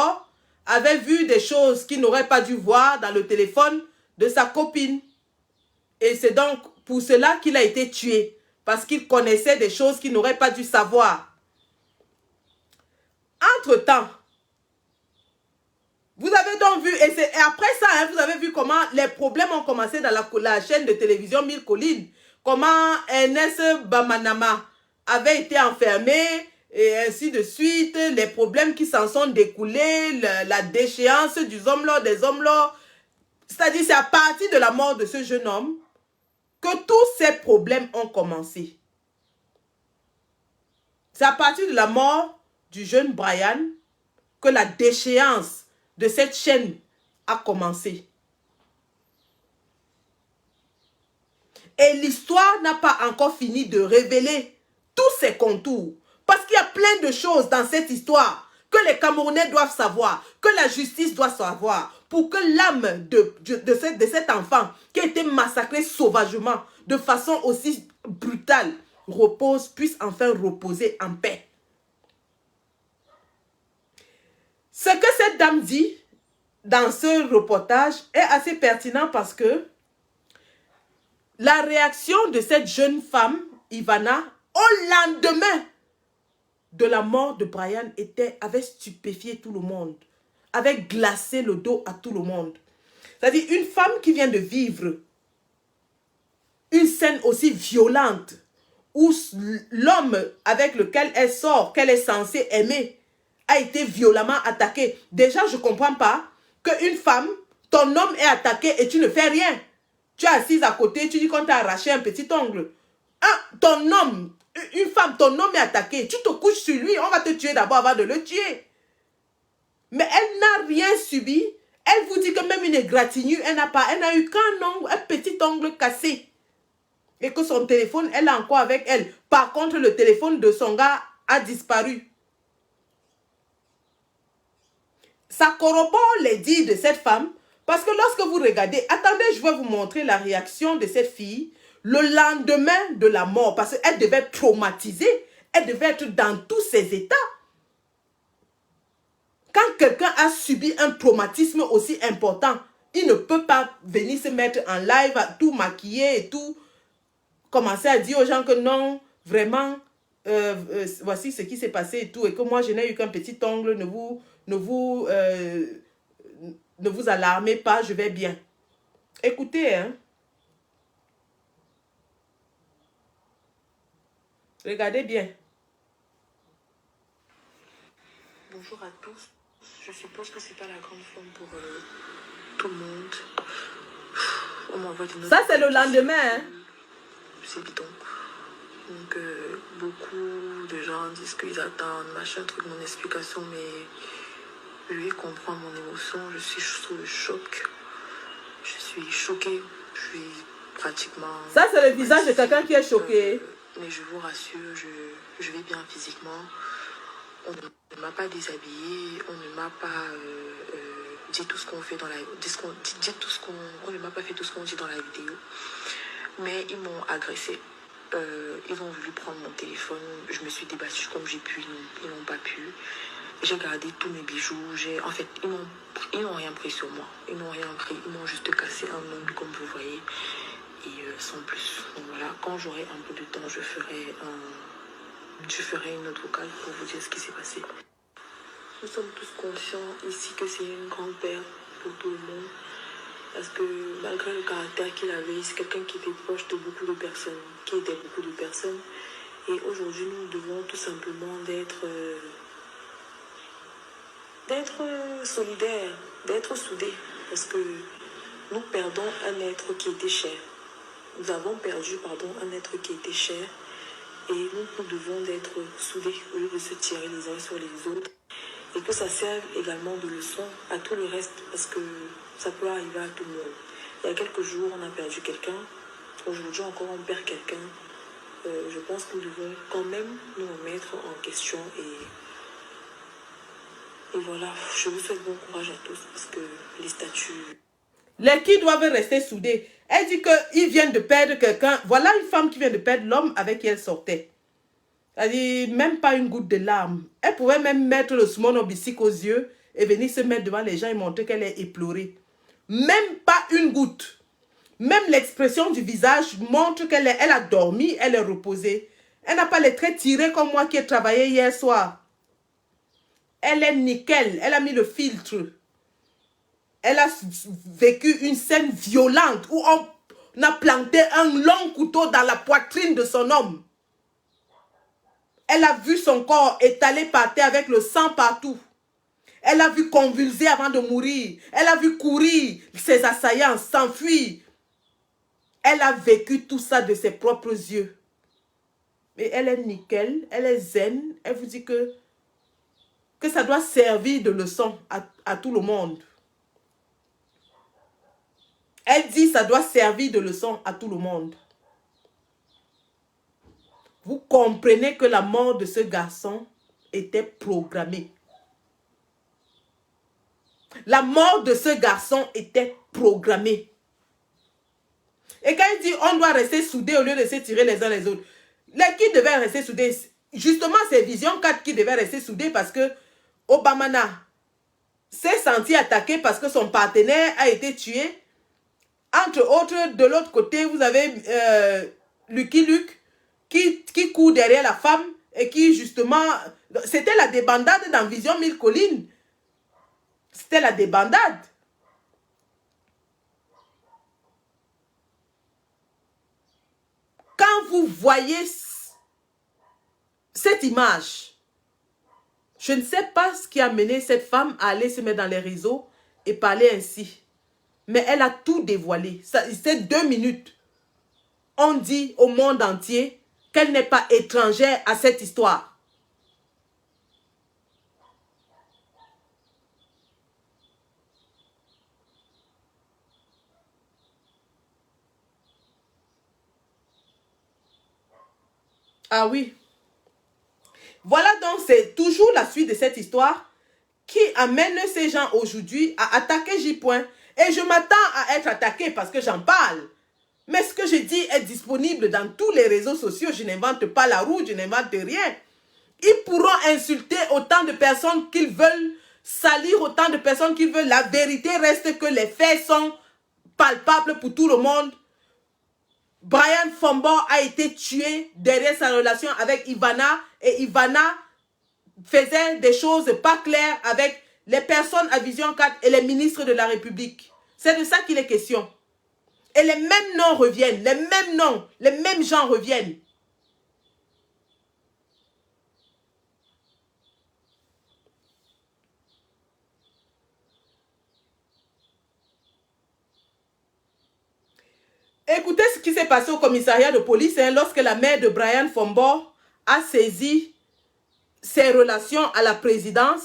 avait vu des choses qu'il n'aurait pas dû voir dans le téléphone de sa copine. Et c'est donc pour cela qu'il a été tué, parce qu'il connaissait des choses qu'il n'aurait pas dû savoir. Entre-temps, vous avez donc vu, et après ça, hein, vous avez vu comment les problèmes ont commencé dans la chaîne de télévision Mille Collines. Comment Ernest Bamanama avait été enfermé, et ainsi de suite. Les problèmes qui s'en sont découlés, la déchéance des hommes là. C'est-à-dire, c'est à partir de la mort de ce jeune homme que tous ces problèmes ont commencé. C'est à partir de la mort du jeune Brian que la déchéance de cette chaîne a commencé. Et l'histoire n'a pas encore fini de révéler tous ses contours. Parce qu'il y a plein de choses dans cette histoire que les Camerounais doivent savoir, que la justice doit savoir, pour que l'âme de cet enfant qui a été massacré sauvagement, de façon aussi brutale, repose, puisse enfin reposer en paix. Ce que cette dame dit dans ce reportage est assez pertinent parce que la réaction de cette jeune femme, Ivana, au lendemain de la mort de Brian avait stupéfié tout le monde, avait glacé le dos à tout le monde. C'est-à-dire une femme qui vient de vivre une scène aussi violente où l'homme avec lequel elle sort, qu'elle est censée aimer, a été violemment attaqué. Déjà, je ne comprends pas qu'une femme, ton homme est attaqué et tu ne fais rien. Tu es assise à côté, tu dis qu'on t'a arraché un petit ongle. Ton homme, une femme, ton homme est attaqué. Tu te couches sur lui, on va te tuer d'abord avant de le tuer. Mais elle n'a rien subi. Elle vous dit que même une égratignure, elle n'a eu qu'un ongle, un petit ongle cassé. Et que son téléphone, elle a encore avec elle. Par contre, le téléphone de son gars a disparu. Ça corrobore les dires de cette femme. Parce que lorsque vous regardez, attendez, je vais vous montrer la réaction de cette fille le lendemain de la mort. Parce qu'elle devait être traumatisée. Elle devait être dans tous ses états. Quand quelqu'un a subi un traumatisme aussi important, il ne peut pas venir se mettre en live, à tout maquiller et tout. Commencer à dire aux gens que non, vraiment, voici ce qui s'est passé et tout. Et que moi, je n'ai eu qu'un petit ongle, ne vous alarmez pas, je vais bien. Écoutez, hein. Regardez bien. Bonjour à tous. Je suppose que c'est pas la grande forme pour tout le monde. On m'envoie des notes. Ça, c'est le lendemain, hein. C'est bidon. Donc, beaucoup de gens disent qu'ils attendent, machin, truc, mon explication, mais lui comprend mon émotion. Je suis sous le choc. Je suis choquée. Je suis pratiquement... Ça, c'est le visage de quelqu'un qui est choqué. Mais je vous rassure, je vais bien physiquement. On ne m'a pas déshabillée, on ne m'a pas dit tout ce qu'on fait dans la on ne m'a pas fait tout ce qu'on dit dans la vidéo. Mais ils m'ont agressée. Ils ont voulu prendre mon téléphone. Je me suis débattue comme j'ai pu. Ils n'ont pas pu. J'ai gardé tous mes bijoux. En fait, ils n'ont rien pris sur moi. Ils n'ont rien pris. Ils m'ont juste cassé un ongle comme vous voyez. Et sans plus. Donc voilà, quand j'aurai un peu de temps, je ferai une autre vocale pour vous dire ce qui s'est passé. Nous sommes tous conscients ici que c'est une grande perte pour tout le monde. Parce que malgré le caractère qu'il avait, c'est quelqu'un qui était proche de beaucoup de personnes, qui aidait beaucoup de personnes. Et aujourd'hui, nous devons tout simplement d'être solidaires, d'être soudés. Parce que nous perdons un être qui était cher. Nous avons perdu, un être qui était cher. Et nous devons d'être soudés au lieu de se tirer les uns sur les autres. Et que ça serve également de leçon à tout le reste, parce que ça peut arriver à tout le monde. Il y a quelques jours, on a perdu quelqu'un. Aujourd'hui encore, on perd quelqu'un. Je pense que nous devons quand même nous remettre en question. Et voilà, je vous souhaite bon courage à tous, parce que les statuts... Les qui doivent rester soudés. Elle dit qu'ils viennent de perdre quelqu'un. Voilà une femme qui vient de perdre l'homme avec qui elle sortait. Elle dit même pas une goutte de larmes. Elle pouvait même mettre le smonobisique aux yeux et venir se mettre devant les gens et montrer qu'elle est éplorée. Même pas une goutte. Même l'expression du visage montre qu'elle a dormi, elle est reposée. Elle n'a pas les traits tirés comme moi qui ai travaillé hier soir. Elle est nickel. Elle a mis le filtre. Elle a vécu une scène violente où on a planté un long couteau dans la poitrine de son homme. Elle a vu son corps étalé par terre avec le sang partout. Elle a vu convulser avant de mourir. Elle a vu courir ses assaillants, s'enfuir. Elle a vécu tout ça de ses propres yeux. Mais elle est nickel, elle est zen. Elle vous dit que ça doit servir de leçon à tout le monde. Elle dit que ça doit servir de leçon à tout le monde. Vous comprenez que la mort de ce garçon était programmée. La mort de ce garçon était programmée. Et quand il dit on doit rester soudés au lieu de se tirer les uns les autres, Qui devaient rester soudés. Justement, c'est Vision 4 qui devait rester soudés parce que Obamana s'est senti attaqué parce que son partenaire a été tué. Entre autres, de l'autre côté, vous avez Lucky Luke qui court derrière la femme et qui justement... C'était la débandade dans Vision 1000 collines. C'était la débandade. Quand vous voyez cette image, je ne sais pas ce qui a mené cette femme à aller se mettre dans les réseaux et parler ainsi. Mais elle a tout dévoilé. Ces 2 minutes, on dit au monde entier qu'elle n'est pas étrangère à cette histoire. Ah oui. Voilà donc, c'est toujours la suite de cette histoire qui amène ces gens aujourd'hui à attaquer J. Et je m'attends à être attaqué parce que j'en parle. Mais ce que je dis est disponible dans tous les réseaux sociaux. Je n'invente pas la roue, je n'invente rien. Ils pourront insulter autant de personnes qu'ils veulent, salir autant de personnes qu'ils veulent. La vérité reste que les faits sont palpables pour tout le monde. Brian Fombo a été tué derrière sa relation avec Ivana et Ivana faisait des choses pas claires avec les personnes à Vision 4 et les ministres de la République. C'est de ça qu'il est question. Et les mêmes noms reviennent, les mêmes noms, les mêmes gens reviennent. Écoutez ce qui s'est passé au commissariat de police lorsque la mère de Brian Fombo a saisi ses relations à la présidence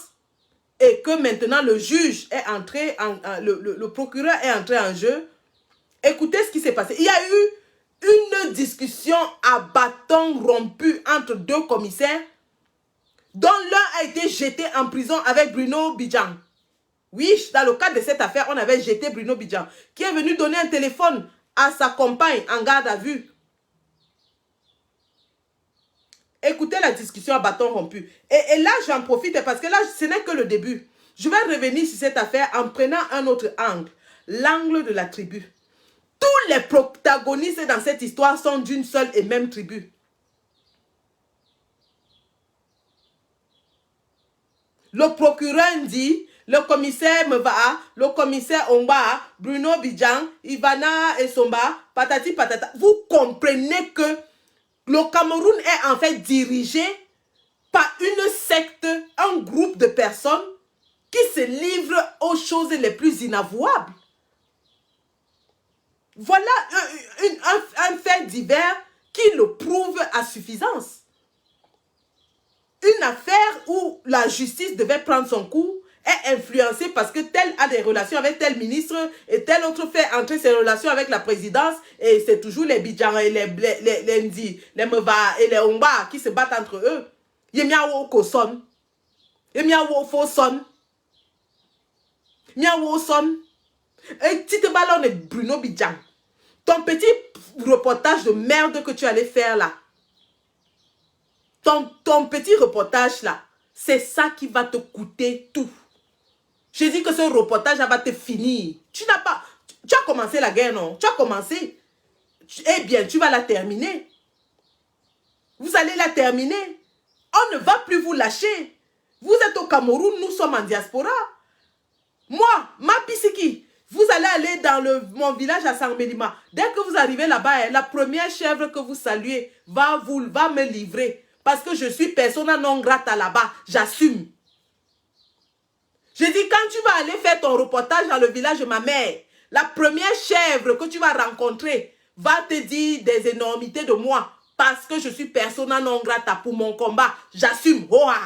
et que maintenant le juge est entré, le procureur est entré en jeu. Écoutez ce qui s'est passé. Il y a eu une discussion à bâton rompu entre 2 commissaires dont l'un a été jeté en prison avec Bruno Bidjan. Oui, dans le cadre de cette affaire, on avait jeté Bruno Bidjan qui est venu donner un téléphone à sa compagne en garde à vue. Écoutez la discussion à bâton rompu. Et là, j'en profite parce que là, ce n'est que le début. Je vais revenir sur cette affaire en prenant un autre angle. L'angle de la tribu. Tous les protagonistes dans cette histoire sont d'une seule et même tribu. Le procureur dit, le commissaire Meva, le commissaire Omba, Bruno Bidjan, Ivana Esomba, patati patata. Vous comprenez que le Cameroun est en fait dirigé par une secte, un groupe de personnes qui se livrent aux choses les plus inavouables. Voilà un fait divers qui le prouve à suffisance. Une affaire où la justice devait prendre son coup est influencée parce que tel a des relations avec tel ministre et tel autre fait entrer ses relations avec la présidence et c'est toujours les Bidjan et les Ndi, les Meva et les Omba qui se battent entre eux. Yemiawo Koson. Yemiawo Foson. Miawo Son. Et Tite Ballon et Bruno Bidjan. Ton petit reportage de merde que tu allais faire là. Ton petit reportage là, c'est ça qui va te coûter tout. Je dis que ce reportage va te finir. Tu n'as pas... Tu as commencé la guerre, non? Tu as commencé. Eh bien, tu vas la terminer. Vous allez la terminer. On ne va plus vous lâcher. Vous êtes au Cameroun, nous sommes en diaspora. Moi, ma Pisiki, vous allez aller dans mon village à Sangmelima. Dès que vous arrivez là-bas, la première chèvre que vous saluez va me livrer. Parce que je suis persona non grata là-bas. J'assume. Je dis, quand tu vas aller faire ton reportage dans le village de ma mère, la première chèvre que tu vas rencontrer va te dire des énormités de moi. Parce que je suis persona non grata pour mon combat. J'assume. Hoa.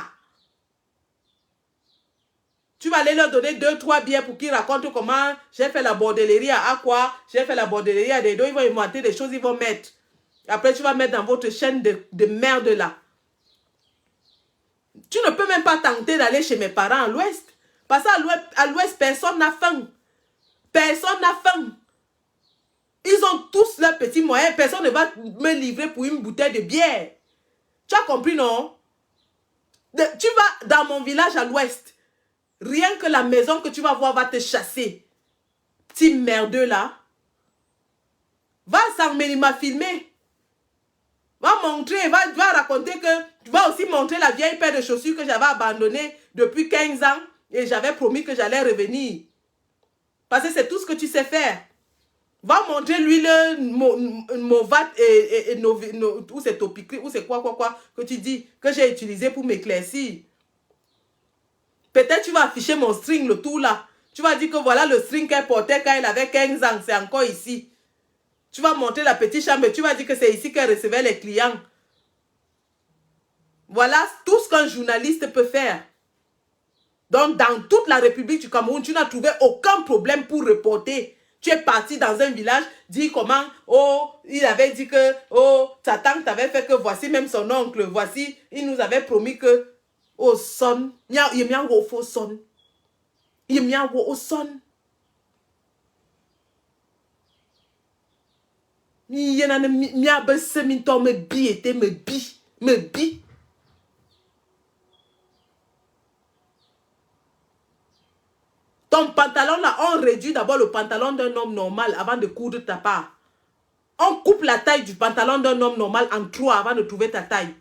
Tu vas aller leur donner 2-3 biens pour qu'ils racontent comment j'ai fait la bordellerie à quoi, j'ai fait la bordellerie à des deux. Ils vont inventer des choses, ils vont mettre. Après, tu vas mettre dans votre chaîne de merde là. Tu ne peux même pas tenter d'aller chez mes parents à l'ouest. Parce qu'à l'ouest, personne n'a faim. Personne n'a faim. Ils ont tous leurs petits moyens. Personne ne va me livrer pour une bouteille de bière. Tu as compris, non? Tu vas dans mon village à l'ouest. Rien que la maison que tu vas voir va te chasser. Petit merdeux là. Va m'a filmer. Va montrer, va raconter que... Tu vas aussi montrer la vieille paire de chaussures que j'avais abandonnée depuis 15 ans. Et j'avais promis que j'allais revenir. Parce que c'est tout ce que tu sais faire. Va montrer lui mon vat et ou c'est topicri, ou c'est quoi que tu dis que j'ai utilisé pour m'éclaircir. Peut-être tu vas afficher mon string, le tout là. Tu vas dire que voilà le string qu'elle portait quand elle avait 15 ans, c'est encore ici. Tu vas montrer la petite chambre et tu vas dire que c'est ici qu'elle recevait les clients. Voilà tout ce qu'un journaliste peut faire. Donc dans toute la République du Cameroun, tu n'as trouvé aucun problème pour reporter. Tu es parti dans un village, dis comment, oh, il avait dit que, oh, ta tante t'avait fait que voici même son oncle, voici, il nous avait promis que, oh, son, il y a un faux son. Il y a un au son. Il y a un me bi. Ton pantalon là, on réduit d'abord le pantalon d'un homme normal avant de coudre ta part. On coupe la taille du pantalon d'un homme normal en 3 avant de trouver ta taille.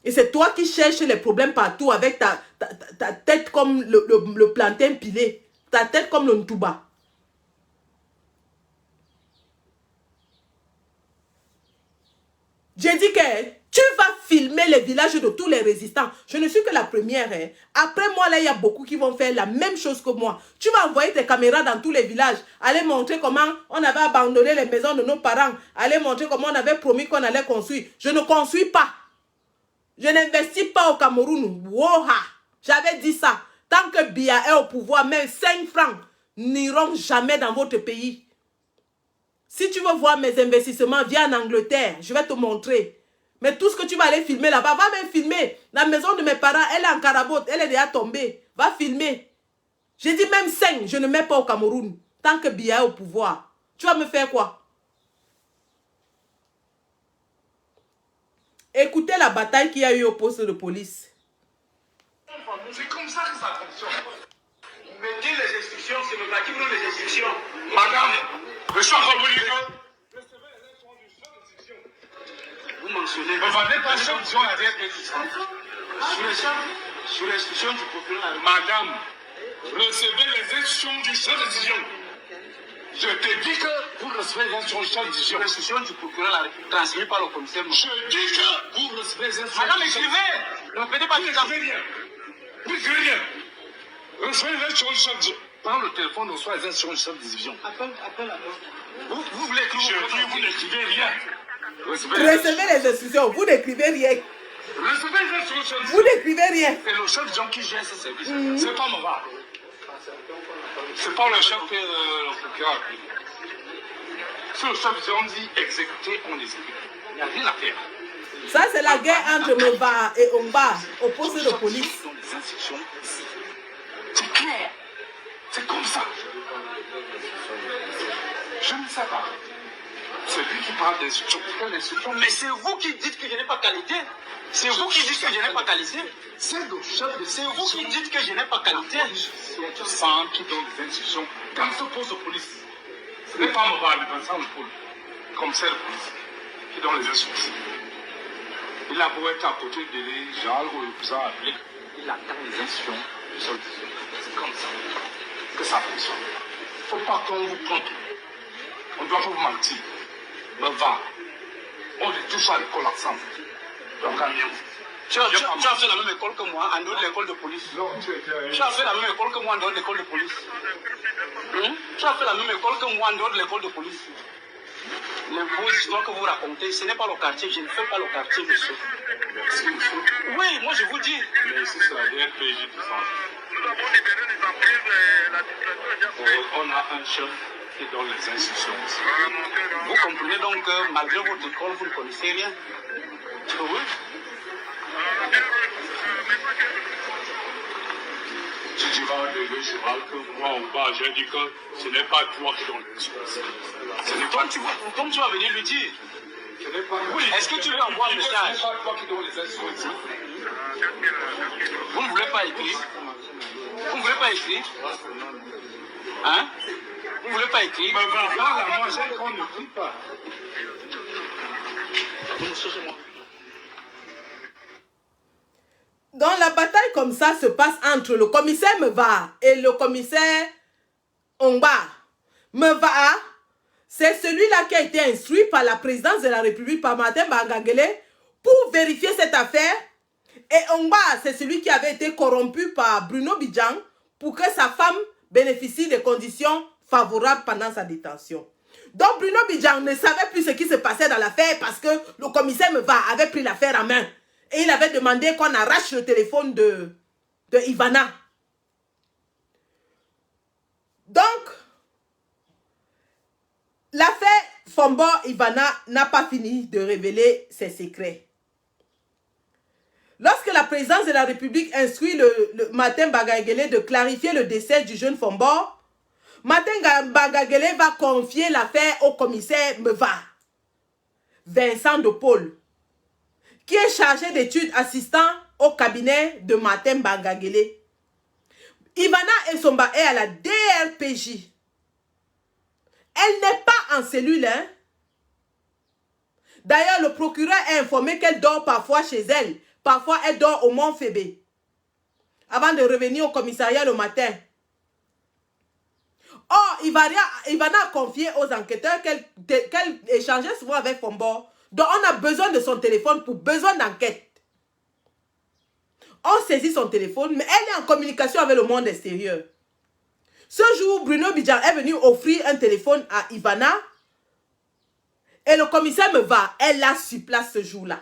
Et c'est toi qui cherches les problèmes partout avec ta tête comme le plantain pilé. Ta tête comme le ntouba. J'ai dit que tu vas filmer les villages de tous les résistants. Je ne suis que la première. Hein. Après moi, là, il y a beaucoup qui vont faire la même chose que moi. Tu vas envoyer tes caméras dans tous les villages. Aller montrer comment on avait abandonné les maisons de nos parents. Aller montrer comment on avait promis qu'on allait construire. Je ne construis pas. Je n'investis pas au Cameroun. Woha! J'avais dit ça. Tant que Biya est au pouvoir, même 5 francs n'iront jamais dans votre pays. Si tu veux voir mes investissements, viens en Angleterre. Je vais te montrer. Mais tout ce que tu vas aller filmer là-bas, va même filmer. La maison de mes parents, elle est en carabote. Elle est déjà tombée. Va filmer. J'ai dit même 5, je ne mets pas au Cameroun. Tant que Biya est au pouvoir. Tu vas me faire quoi? Écoutez la bataille qu'il y a eu au poste de police. C'est comme ça que ça fonctionne. Mettez les instructions, c'est le gars qui donne les instructions. Madame, je suis encore venu. Recevez les instructions du chef d'instruction. Vous mentionnez. Ne vendez pas chef d'instruction avec les instructions. Sur l'instruction du procureur. Madame, recevez les instructions du chef d'instruction. Je te dis que vous recevez les instructions du chef d'instruction. L'instruction du procureur la République transmise par le commissaire. Je dis que vous recevez les instructions. Madame, écrivez. Ne faites pas tout rien. Vous n'écrivez rien. Recevez les instructions du chef d'instruction. Prends le téléphone, reçois les instructions du chef de division. Appelle. Vous voulez écrire. Je dis, vous n'écrivez rien. Recevez les instructions. Vous n'écrivez rien. Recevez les instructions. Vous n'écrivez rien. C'est le chef de division qui gère ce service. C'est pas moi. C'est pas le chef que le procureur. Si le chef de division dit exécuter, on exécute. Il n'y a rien à faire. Ça, c'est la guerre entre Mba et Omba au poste de police. Les instructions, c'est clair. C'est comme ça. Je ne sais pas. C'est lui qui parle d'instructions. Mais c'est vous qui dites que je n'ai pas qualité. C'est vous qui dites que je n'ai pas qualité. C'est le chef de. C'est vous qui dites que je n'ai pas qualité. C'est le centre qui donne les instructions dans ce poste de police. Ce n'est pas Mobile, Vincent Le Paul, commissaire de police, qui donne les instructions. Il a beau être à côté de les gens ou ça appelé. Il attend les instructions du chef de. C'est comme ça que ça fonctionne. Il ne faut pas qu'on vous compte. On ne doit pas vous mentir. Mais va. On est tous à l'école ensemble. Donc, tu as fait la même école que moi, en dehors de l'école de police. Non, tu as fait la même école que moi, en dehors de l'école de police. Tu as fait la même école que moi, en dehors de l'école de police. Les vos histoires que vous racontez, ce n'est pas le quartier. Je ne fais pas le quartier, monsieur. Merci, monsieur. Oui, moi je vous dis. Mais ici, c'est la DRPJ du centre. Nous avons libéré les emprises, la situation est déjà. On a un chef qui donne les instructions. Vous comprenez donc que malgré votre école, vous ne connaissez rien. Oui. Tu dis va devenir cheval que moi en bas, j'ai dit que ce n'est pas toi qui donne le responsable. Comme tu vas venir lui dire. Oui. Est-ce que tu veux envoyer un message? Ce n'est pas toi qui donne les instructions. Vous ne voulez pas écrire? Vous ne voulez pas écrire? Hein? Vous ne voulez pas écrire? Mais voilà, moi j'ai qu'on ne crie pas. Donc la bataille comme ça se passe entre le commissaire Meva et le commissaire Ongba. Meva, c'est celui-là qui a été instruit par la présidence de la République, par Martin Bangangele, pour vérifier cette affaire. Et Ongba, c'est celui qui avait été corrompu par Bruno Bidjang pour que sa femme bénéficie des conditions favorables pendant sa détention. Donc Bruno Bidjang ne savait plus ce qui se passait dans l'affaire parce que le commissaire Meva avait pris l'affaire en main. Et il avait demandé qu'on arrache le téléphone de Ivana. Donc, l'affaire Fombo-Ivana n'a pas fini de révéler ses secrets. Lorsque la présidence de la République instruit le Martin Bangangele de clarifier le décès du jeune Fombo, Martin Bangangele va confier l'affaire au commissaire Meva, Vincent de Paul, qui est chargé d'études assistant au cabinet de Martin Bangangele. Ivana Essomba est à la DRPJ. Elle n'est pas en cellule. Hein? D'ailleurs, le procureur a informé qu'elle dort parfois chez elle. Parfois, elle dort au Mont Fébé. Avant de revenir au commissariat le matin. Or, Ivana a confié aux enquêteurs qu'elle échangeait souvent avec Fombo. Donc, on a besoin de son téléphone pour besoin d'enquête. On saisit son téléphone, mais elle est en communication avec le monde extérieur. Ce jour, Bruno Bidjang est venu offrir un téléphone à Ivana. Et le commissaire Meva, elle l'a sur place ce jour-là.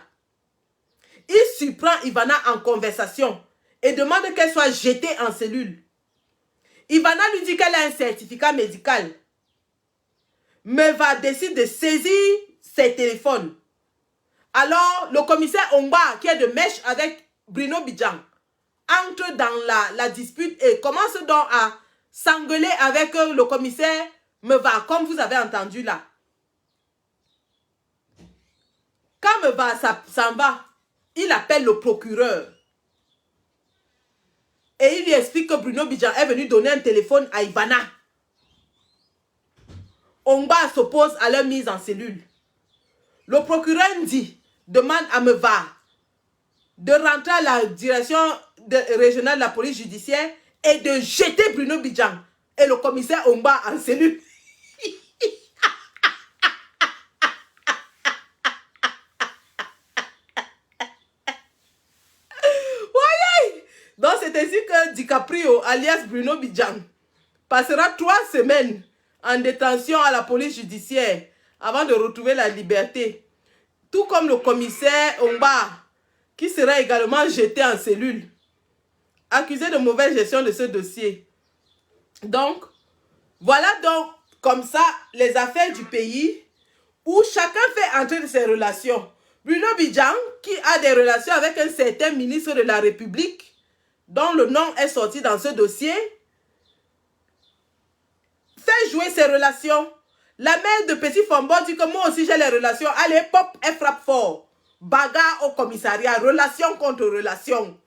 Il surprend Ivana en conversation et demande qu'elle soit jetée en cellule. Ivana lui dit qu'elle a un certificat médical. Meva décide de saisir ses téléphones. Alors, le commissaire Ongba, qui est de mèche avec Bruno Bidjang, entre dans la dispute et commence donc à s'engueuler avec le commissaire Meva, comme vous avez entendu là. Quand Meva s'en va, il appelle le procureur. Et il lui explique que Bruno Bidjang est venu donner un téléphone à Ivana. Ongba s'oppose à leur mise en cellule. Le procureur demande à Meva de rentrer à la direction régionale de la police judiciaire et de jeter Bruno Bidjang et le commissaire Ongba en cellule. Voyez! Donc c'est ainsi que DiCaprio, alias Bruno Bidjang, passera 3 semaines en détention à la police judiciaire avant de retrouver la liberté. Tout comme le commissaire Ongba, qui sera également jeté en cellule, accusé de mauvaise gestion de ce dossier. Donc, voilà donc comme ça les affaires du pays où chacun fait entrer de ses relations. Bruno Bidjang, qui a des relations avec un certain ministre de la République, dont le nom est sorti dans ce dossier, fait jouer ses relations. La mère de Petit Fombo dit que moi aussi j'ai les relations. Allez, pop, elle frappe fort. Bagarre au commissariat. Relation contre relation.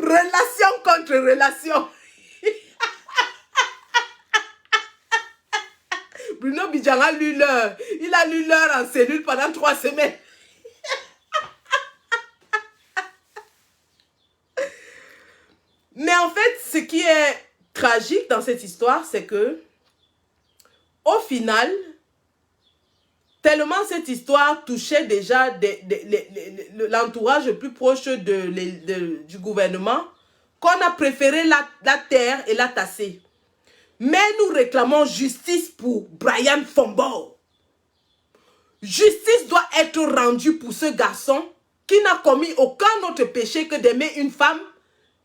Relation contre relation. Bruno Bidjang a lu l'heure. Il a lu l'heure en cellule pendant 3 semaines. Mais en fait, ce qui est tragique dans cette histoire, c'est que, au final, tellement cette histoire touchait déjà l'entourage le plus proche du gouvernement, qu'on a préféré la taire et la tasser. Mais nous réclamons justice pour Brian Fombo. Justice doit être rendue pour ce garçon qui n'a commis aucun autre péché que d'aimer une femme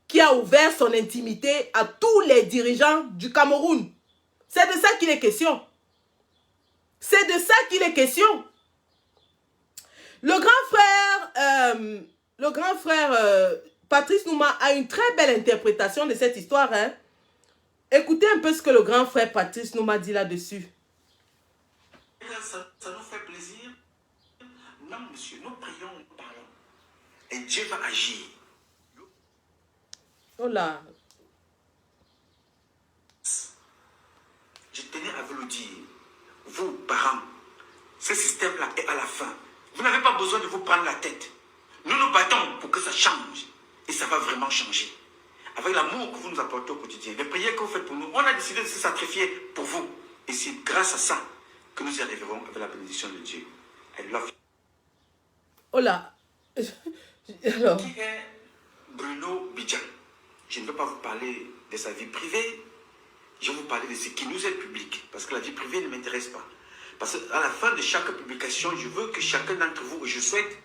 qui a ouvert son intimité à tous les dirigeants du Cameroun. C'est de ça qu'il est question. C'est de ça qu'il est question. Le grand frère Patrice Nouma a une très belle interprétation de cette histoire. Hein. Écoutez un peu ce que le grand frère Patrice Nouma dit là-dessus. Ça nous fait plaisir. Non, monsieur, nous prions, nous parlons. Et Dieu va agir. Oh là. Je tenais à vous le dire. Vous, parents, ce système-là est à la fin. Vous n'avez pas besoin de vous prendre la tête. Nous nous battons pour que ça change. Et ça va vraiment changer. Avec l'amour que vous nous apportez au quotidien, les prières que vous faites pour nous, on a décidé de se sacrifier pour vous. Et c'est grâce à ça que nous y arriverons avec la bénédiction de Dieu. I love you. Oh là. Alors. Qui est Bruno Bidjan? Je ne veux pas vous parler de sa vie privée. Je vais vous parler de ce qui nous est public. Parce que la vie privée ne m'intéresse pas. Parce qu'à la fin de chaque publication, je veux que chacun d'entre vous, je souhaite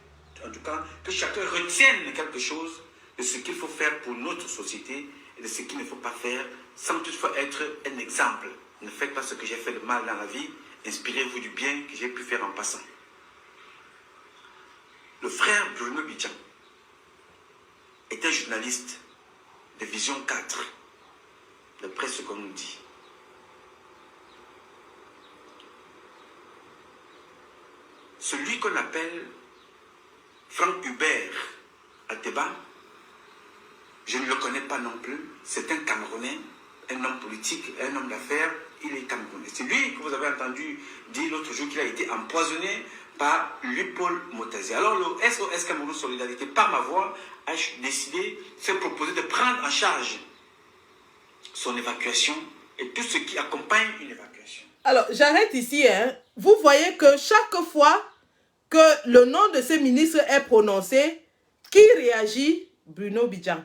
en tout cas que chacun retienne quelque chose de ce qu'il faut faire pour notre société et de ce qu'il ne faut pas faire, sans toutefois être un exemple. Ne faites pas ce que j'ai fait de mal dans la vie, inspirez-vous du bien que j'ai pu faire en passant. Le frère Bruno Bidjan est un journaliste de Vision 4, d'après ce qu'on nous dit. Celui qu'on appelle Franck Hubert Ateba, je ne le connais pas non plus, c'est un Camerounais, un homme politique, un homme d'affaires, il est Camerounais. C'est lui que vous avez entendu dire l'autre jour qu'il a été empoisonné par Lupaul Motazi. Alors le SOS Cameroun Solidarité, par ma voix, a décidé, s'est proposé de prendre en charge son évacuation et tout ce qui accompagne une évacuation. Alors, j'arrête ici. Hein. Vous voyez que chaque fois que le nom de ce ministre est prononcé, qui réagit? Bruno Bidjan.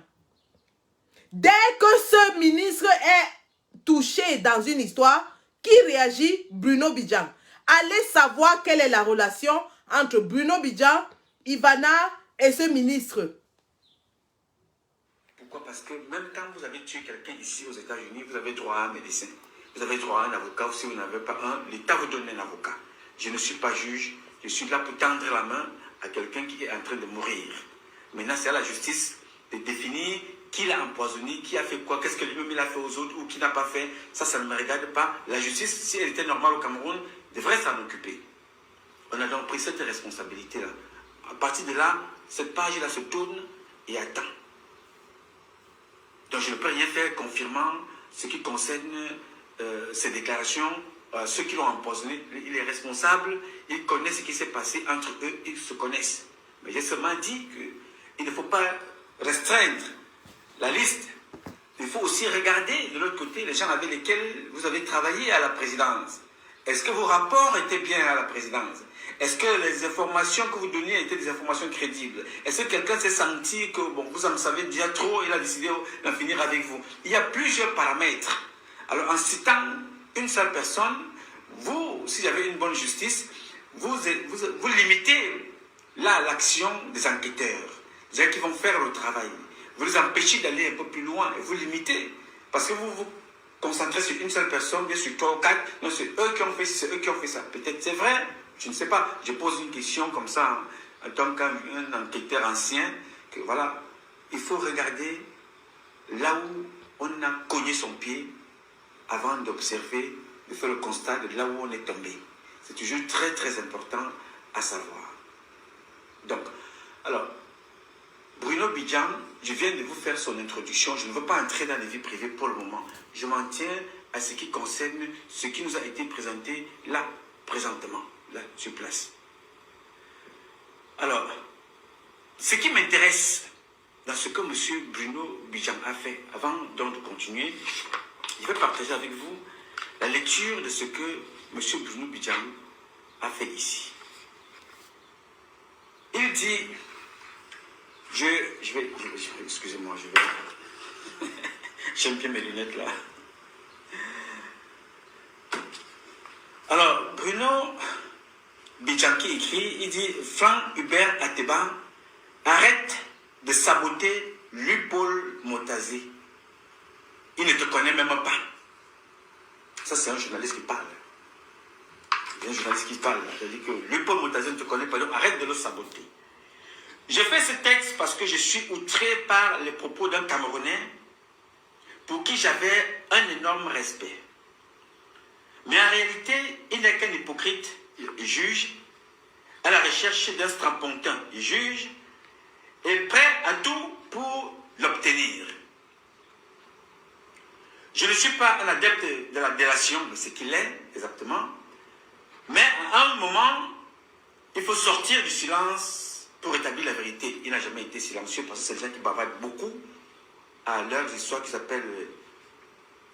Dès que ce ministre est touché dans une histoire, qui réagit? Bruno Bidjan. Allez savoir quelle est la relation entre Bruno Bidjan, Ivana et ce ministre. Pourquoi? Parce que même quand vous avez tué quelqu'un ici aux États-Unis, vous avez droit à un médecin. Vous avez droit à un avocat, ou si vous n'avez pas un, l'État vous donne un avocat. Je ne suis pas juge, je suis là pour tendre la main à quelqu'un qui est en train de mourir. Maintenant, c'est à la justice de définir qui l'a empoisonné, qui a fait quoi, qu'est-ce que lui-même il a fait aux autres ou qui n'a pas fait. Ça ne me regarde pas. La justice, si elle était normale au Cameroun, devrait s'en occuper. On a donc pris cette responsabilité-là. À partir de là, cette page-là se tourne et attend. Donc je ne peux rien faire confirmant ce qui concerne ces déclarations. Ceux qui l'ont empoisonné, il est responsable, il connaît ce qui s'est passé entre eux, ils se connaissent. Mais j'ai seulement dit qu'il ne faut pas restreindre la liste. Il faut aussi regarder de l'autre côté les gens avec lesquels vous avez travaillé à la présidence. Est-ce que vos rapports étaient bien à la présidence? Est-ce que les informations que vous donniez étaient des informations crédibles? Est-ce que quelqu'un s'est senti que bon, vous en savez déjà trop et il a décidé d'en finir avec vous? Il y a plusieurs paramètres. Alors en citant une seule personne, vous, si vous avez une bonne justice, vous limitez là l'action des enquêteurs, des gens qui vont faire le travail. Vous les empêchez d'aller un peu plus loin et vous limitez. Parce que vous vous concentrez sur une seule personne, bien sur 3 ou 4. Non, c'est eux qui ont fait ça, c'est eux qui ont fait ça. Peut-être c'est vrai, je ne sais pas. Je pose une question comme ça, en tant qu'un enquêteur ancien, que voilà, il faut regarder là où on a cogné son pied avant d'observer, de faire le constat de là où on est tombé. C'est toujours très très important à savoir. Donc, alors, Bruno Bidjan, je viens de vous faire son introduction. Je ne veux pas entrer dans les vies privées pour le moment. Je m'en tiens à ce qui concerne ce qui nous a été présenté là, présentement, là, sur place. Alors, ce qui m'intéresse dans ce que M. Bruno Bidjan a fait, avant donc de continuer, je vais partager avec vous la lecture de ce que M. Bruno Bidjan a fait ici. Il dit, excusez-moi, j'aime bien mes lunettes là. Alors, Bruno Bidjan qui écrit, il dit, Franck Hubert Ateba, arrête de saboter Lupaul Motazi. Il ne te connaît même pas. Ça, c'est un journaliste qui parle. Il y a un journaliste qui parle. Il dit que Léopold Moutazi ne te connaît pas, donc arrête de le saboter. J'ai fait ce texte parce que je suis outré par les propos d'un Camerounais pour qui j'avais un énorme respect. Mais en réalité, il n'est qu'un hypocrite. Il juge à la recherche d'un strapontin. Il juge et prêt à tout pour l'obtenir. Je ne suis pas un adepte de la délation de ce qu'il est exactement, mais à un moment, il faut sortir du silence pour établir la vérité. Il n'a jamais été silencieux parce que c'est des gens qui bavardent beaucoup à leurs histoires qui s'appellent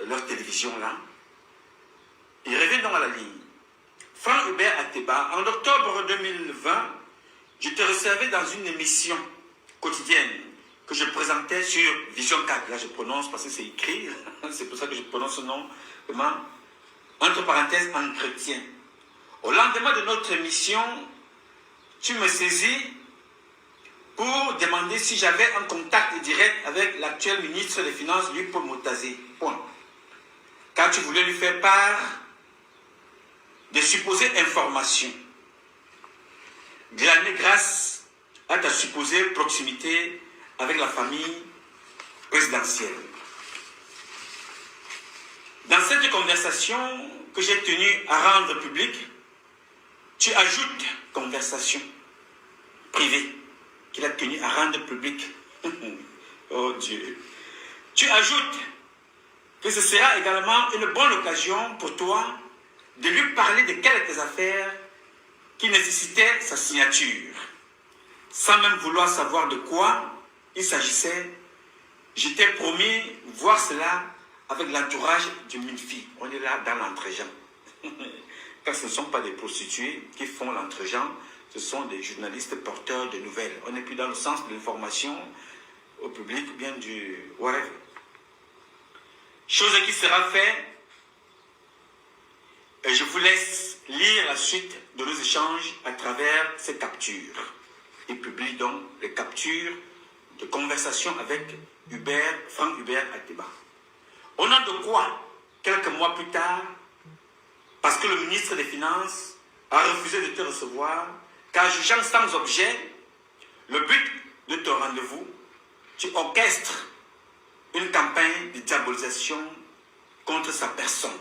leur télévision là. Il revient donc à la ligne. Franck Hubert Ateba, en octobre 2020, je t'ai reservé dans une émission quotidienne que je présentais sur Vision 4. Là, je prononce parce que c'est écrit. C'est pour ça que je prononce ce nom. Entre parenthèses, entretien. Au lendemain de notre émission, tu me saisis pour demander si j'avais un contact direct avec l'actuel ministre des Finances, Léopold Moutazi. Point. Car tu voulais lui faire part de supposées informations glanées grâce à ta supposée proximité avec la famille présidentielle. Dans cette conversation que j'ai tenue à rendre publique, tu ajoutes conversation privée qu'il a tenue à rendre publique. Oh Dieu. Tu ajoutes que ce sera également une bonne occasion pour toi de lui parler de quelques affaires qui nécessitaient sa signature. Sans même vouloir savoir de quoi il s'agissait, je t'ai promis voir cela avec l'entourage du Minfi. On est là dans l'entre-gens. Car ce ne sont pas des prostituées qui font l'entre-gens, ce sont des journalistes porteurs de nouvelles. On n'est plus dans le sens de l'information au public, bien du whatever. Chose qui sera faite, et je vous laisse lire la suite de nos échanges à travers ces captures. Il publie donc les captures de conversation avec Franck Hubert Ateba. Au nom de quoi, quelques mois plus tard, parce que le ministre des Finances a refusé de te recevoir, car jugeant sans objet le but de ton rendez-vous, tu orchestres une campagne de diabolisation contre sa personne.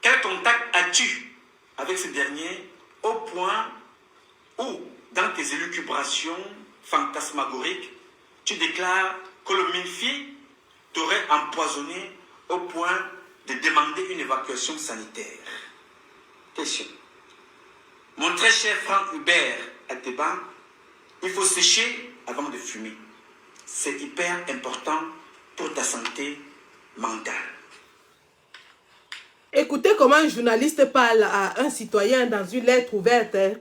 Quel contact as-tu avec ce dernier au point où, dans tes élucubrations fantasmagoriques, tu déclares que le Minfi t'aurait empoisonné au point de demander une évacuation sanitaire? Question. Mon très cher Franck Hubert Ateba, il faut sécher avant de fumer. C'est hyper important pour ta santé mentale. Écoutez comment un journaliste parle à un citoyen dans une lettre ouverte. Hein.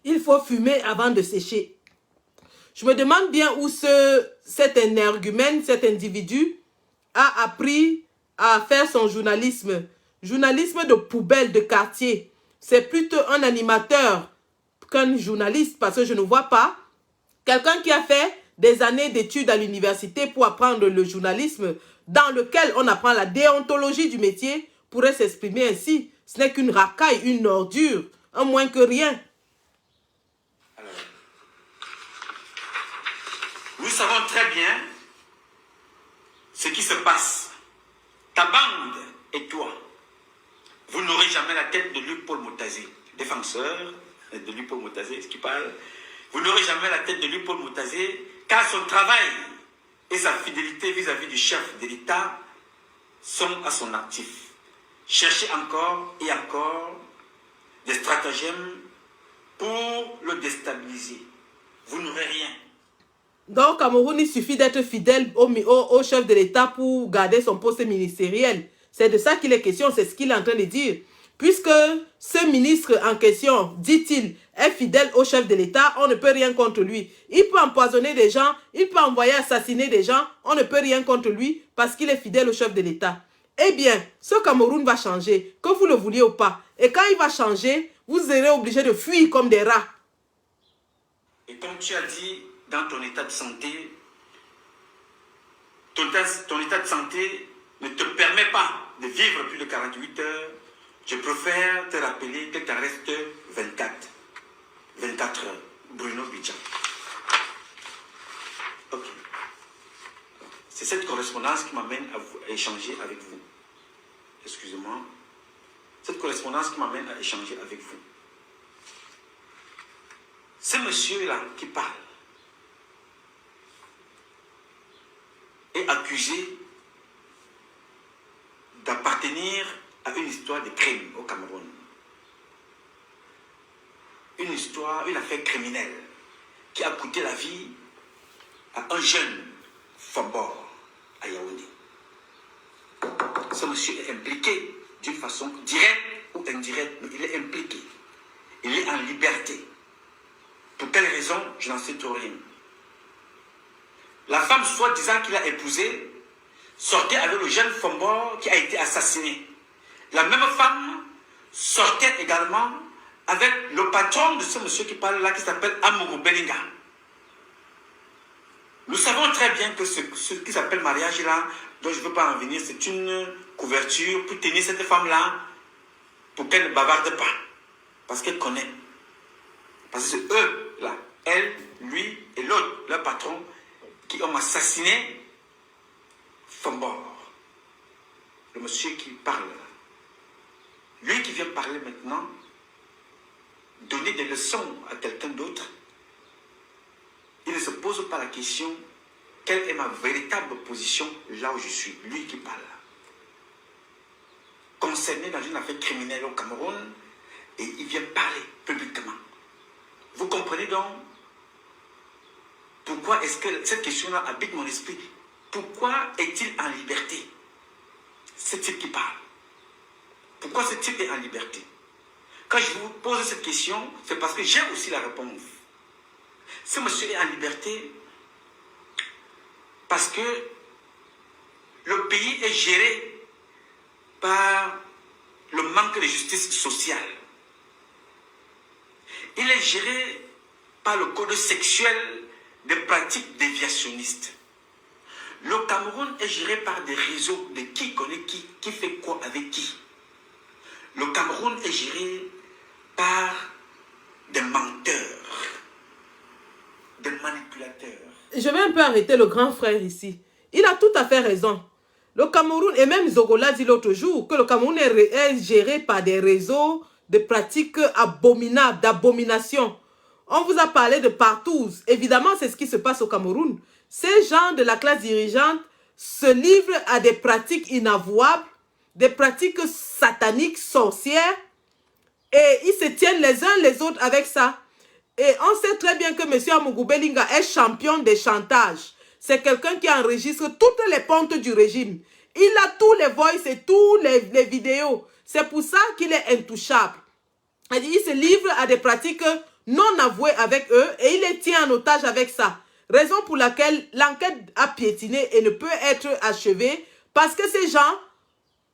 Il faut fumer avant de sécher. Je me demande bien où cet énergumène, cet individu, a appris à faire son journalisme. Journalisme de poubelle, de quartier. C'est plutôt un animateur qu'un journaliste, parce que je ne vois pas quelqu'un qui a fait des années d'études à l'université pour apprendre le journalisme, dans lequel on apprend la déontologie du métier, pourrait s'exprimer ainsi. Ce n'est qu'une racaille, une ordure, un moins que rien. Alors, nous savons très bien ce qui se passe. Ta bande et toi, vous n'aurez jamais la tête de Léopold Moutazi, défenseur de Léopold Moutazi, ce qui parle. Vous n'aurez jamais la tête de Léopold Moutazi, car son travail et sa fidélité vis-à-vis du chef de l'État sont à son actif. Cherchez encore et encore des stratagèmes pour le déstabiliser. Vous n'aurez rien. Donc, au Cameroun, il suffit d'être fidèle au chef de l'État pour garder son poste ministériel. C'est de ça qu'il est question, c'est ce qu'il est en train de dire. Puisque ce ministre en question, dit-il, est fidèle au chef de l'État, on ne peut rien contre lui. Il peut empoisonner des gens, il peut envoyer assassiner des gens, on ne peut rien contre lui parce qu'il est fidèle au chef de l'État. Eh bien, ce Cameroun va changer, que vous le vouliez ou pas. Et quand il va changer, vous serez obligés de fuir comme des rats. Et comme tu as dit, dans ton état de santé, ton état de santé ne te permet pas de vivre plus de 48 heures. Je préfère te rappeler que tu restes 24 heures. Bruno Bidjan. Ok. C'est cette correspondance qui m'amène à échanger avec vous. Excusez-moi. Cette correspondance qui m'amène à échanger avec vous. Ce monsieur-là qui parle est accusé d'appartenir à une histoire de crime au Cameroun. Une affaire criminelle qui a coûté la vie à un jeune Fambor à Yaoundé. Ce monsieur est impliqué d'une façon directe ou indirecte, mais il est impliqué. Il est en liberté. Pour quelle raison, je n'en sais trop rien. La femme soi-disant qu'il a épousée sortait avec le jeune Fambor qui a été assassiné. La même femme sortait également avec le patron de ce monsieur qui parle là, qui s'appelle Amourou Belinga. Nous savons très bien que ce qui s'appelle mariage là, dont je ne veux pas en venir, c'est une couverture pour tenir cette femme-là, pour qu'elle ne bavarde pas. Parce qu'elle connaît. Parce que c'est eux, là, elle, lui et l'autre, leur patron, qui ont assassiné Fambor. Le monsieur qui parle là. Lui qui vient parler maintenant, donner des leçons à quelqu'un d'autre, il ne se pose pas la question, quelle est ma véritable position là où je suis, lui qui parle. Concerné dans une affaire criminelle au Cameroun, et il vient parler publiquement. Vous comprenez donc pourquoi est-ce que cette question-là habite mon esprit? Pourquoi est-il en liberté? Ce type qui parle. Pourquoi ce type est en liberté? Quand je vous pose cette question, c'est parce que j'ai aussi la réponse. Ce monsieur est en liberté parce que le pays est géré par le manque de justice sociale. Il est géré par le code sexuel des pratiques déviationnistes. Le Cameroun est géré par des réseaux de qui connaît qui fait quoi avec qui. Le Cameroun est géré par des menteurs, des manipulateurs. Je vais un peu arrêter le grand frère ici. Il a tout à fait raison. Le Cameroun, et même Zogola dit l'autre jour, que le Cameroun est géré par des réseaux de pratiques abominables, d'abomination. On vous a parlé de partous. Évidemment, c'est ce qui se passe au Cameroun. Ces gens de la classe dirigeante se livrent à des pratiques inavouables, des pratiques sataniques, sorcières, et ils se tiennent les uns les autres avec ça. Et on sait très bien que M. Amourou Belinga est champion des chantages. C'est quelqu'un qui enregistre toutes les pontes du régime. Il a tous les voices et toutes les vidéos. C'est pour ça qu'il est intouchable. Il se livre à des pratiques non avouées avec eux et il les tient en otage avec ça. Raison pour laquelle l'enquête a piétiné et ne peut être achevée parce que ces gens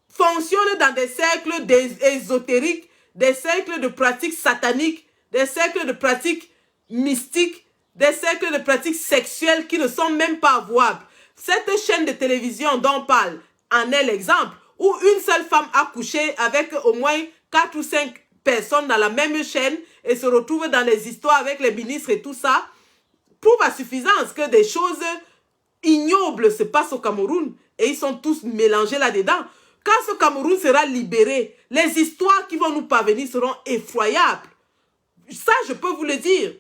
fonctionnent dans des cercles ésotériques, des cercles de pratiques sataniques, des cercles de pratiques mystiques, des cercles de pratiques sexuelles qui ne sont même pas avouables. Cette chaîne de télévision dont on parle en est l'exemple, où une seule femme a couché avec au moins 4 ou 5 personnes dans la même chaîne et se retrouve dans les histoires avec les ministres et tout ça, prouve à suffisance que des choses ignobles se passent au Cameroun et ils sont tous mélangés là-dedans. Quand ce Cameroun sera libéré, les histoires qui vont nous parvenir seront effroyables. Ça, je peux vous le dire.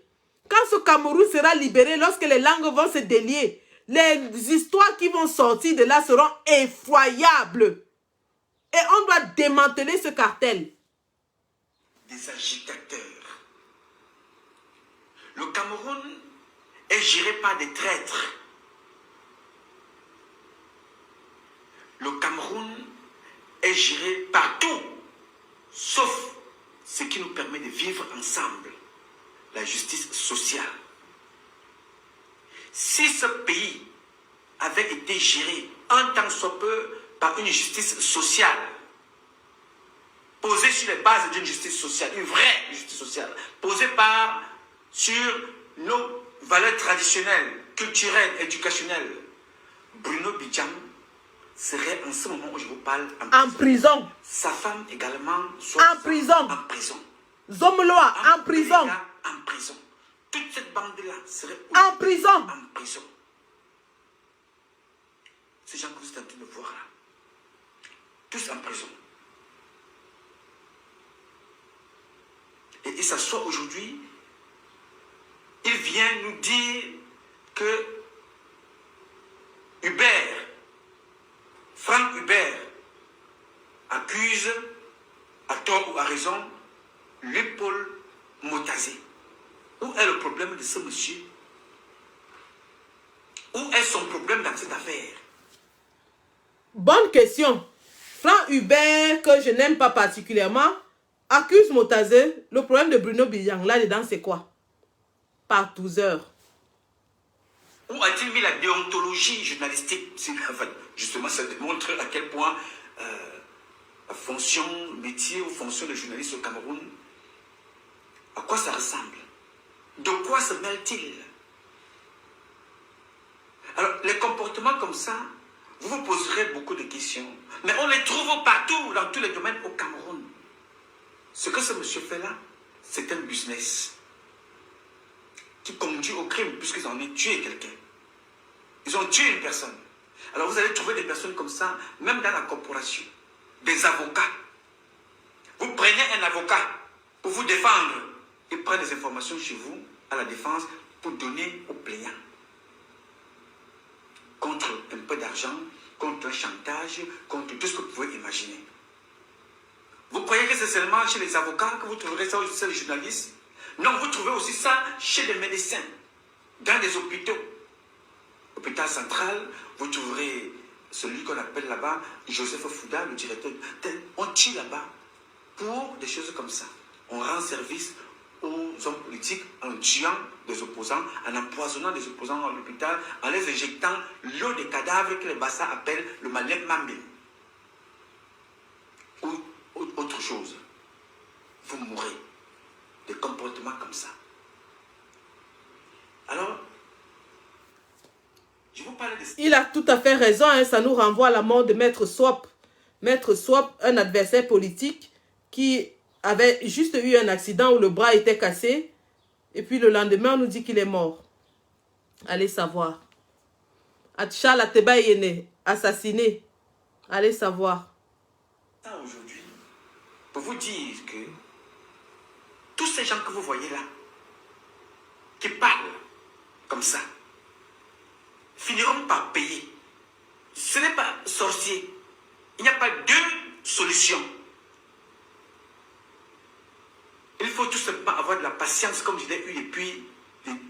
Quand ce Cameroun sera libéré, lorsque les langues vont se délier, les histoires qui vont sortir de là seront effroyables. Et on doit démanteler ce cartel. Des agitateurs. Le Cameroun est géré par des traîtres. Le Cameroun est géré partout, sauf ce qui nous permet de vivre ensemble, la justice sociale. Si ce pays avait été géré un tant soit peu par une justice sociale, posée sur les bases d'une justice sociale, une vraie justice sociale, posée sur nos valeurs traditionnelles, culturelles, éducationnelles, Bruno Bidjan serait en ce moment où je vous parle en prison. Sa femme également soit En prison. En prison. Zomloa, en prison. En prison. Toute cette bande-là serait En prison. En prison. Ces gens que vous êtes en train de voir là, tous en prison. Et il s'assoit aujourd'hui, il vient nous dire que Franck Hubert, accuse, à tort ou à raison, Paul Motazé. Où est le problème de ce monsieur? Où est son problème dans cette affaire? Bonne question. Franck Hubert, que je n'aime pas particulièrement, accuse Motazé. Le problème de Bruno Biang, là-dedans, c'est quoi? Par 12 heures. Où a-t-il mis la déontologie journalistique? Justement, ça démontre à quel point la fonction, le métier ou fonction de journaliste au Cameroun, à quoi ça ressemble? De quoi se mêle-t-il? Alors, les comportements comme ça, vous vous poserez beaucoup de questions. Mais on les trouve partout, dans tous les domaines au Cameroun. Ce que ce monsieur fait là, c'est un business qui conduit au crime, puisqu'ils en ont tué quelqu'un. Ils ont tué une personne. Alors vous allez trouver des personnes comme ça, même dans la corporation. Des avocats. Vous prenez un avocat pour vous défendre. Il prend des informations chez vous, à la défense, pour donner au plaignant. Contre un peu d'argent, contre un chantage, contre tout ce que vous pouvez imaginer. Vous croyez que c'est seulement chez les avocats que vous trouverez ça, ou chez les journalistes? Non, vous trouvez aussi ça chez les médecins, dans les hôpitaux. Hôpital central, vous trouverez celui qu'on appelle là-bas Joseph Fouda, le directeur. On tue là-bas pour des choses comme ça. On rend service aux hommes politiques en tuant des opposants, en empoisonnant des opposants à l'hôpital, en les injectant l'eau des cadavres que les Bassa appellent le malep mambi. Ou autre chose. Vous mourrez. Des comportements comme ça. Alors, je vous parle de... Il a tout à fait raison, hein, ça nous renvoie à la mort de Maître Swap. Maître Swap, un adversaire politique qui avait juste eu un accident où le bras était cassé. Et puis le lendemain, on nous dit qu'il est mort. Allez savoir. Atchal Ateba Yene, assassiné. Allez savoir. Aujourd'hui, pour vous dire que tous ces gens que vous voyez là, qui parlent comme ça, finiront par payer. Ce n'est pas sorcier. Il n'y a pas deux solutions. Il faut tout simplement avoir de la patience comme je l'ai eu depuis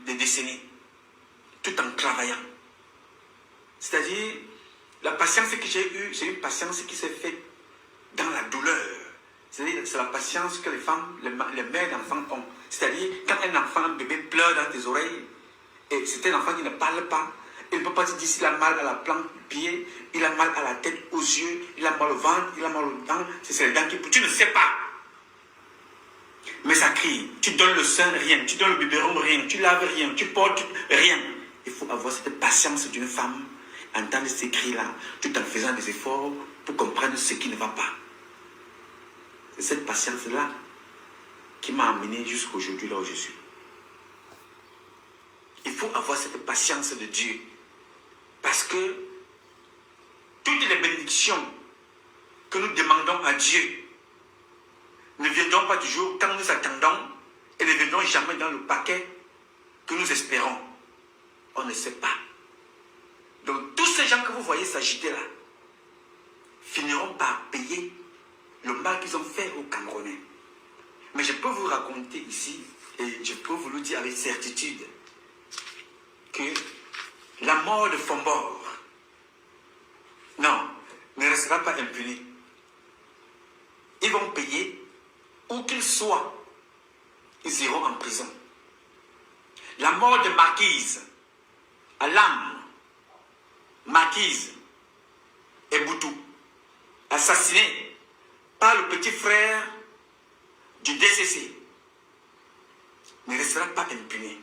des décennies, tout en travaillant. C'est-à-dire, la patience que j'ai eue, c'est une patience qui s'est faite dans la douleur. C'est-à-dire, c'est la patience que les femmes, les mères d'enfants ont. C'est-à-dire, quand un enfant, un bébé pleure dans tes oreilles, et c'est un enfant qui ne parle pas, il ne peut pas te dire s'il a mal à la plante du pied, il a mal à la tête, aux yeux, il a mal au ventre, il a mal aux dents, c'est les dents qui poussent. Tu ne sais pas. Mais ça crie. Tu donnes le sein, rien. Tu donnes le biberon, rien. Tu laves, rien. Tu portes, rien. Il faut avoir cette patience d'une femme, entendre ces cris-là, tout en faisant des efforts pour comprendre ce qui ne va pas. C'est cette patience-là qui m'a amené jusqu'aujourd'hui là où je suis. Il faut avoir cette patience de Dieu. Parce que toutes les bénédictions que nous demandons à Dieu ne viendront pas toujours quand nous attendons et ne viendront jamais dans le paquet que nous espérons. On ne sait pas. Donc tous ces gens que vous voyez s'agiter là finiront par payer le mal qu'ils ont fait aux Camerounais. Mais je peux vous raconter ici, et je peux vous le dire avec certitude, que la mort de Fombor, non, ne restera pas impunie. Ils vont payer, où qu'ils soient, ils iront en prison. La mort de Marquise, Alam, Marquise et Boutou, assassiné par le petit frère du DCC, ne restera pas impuné.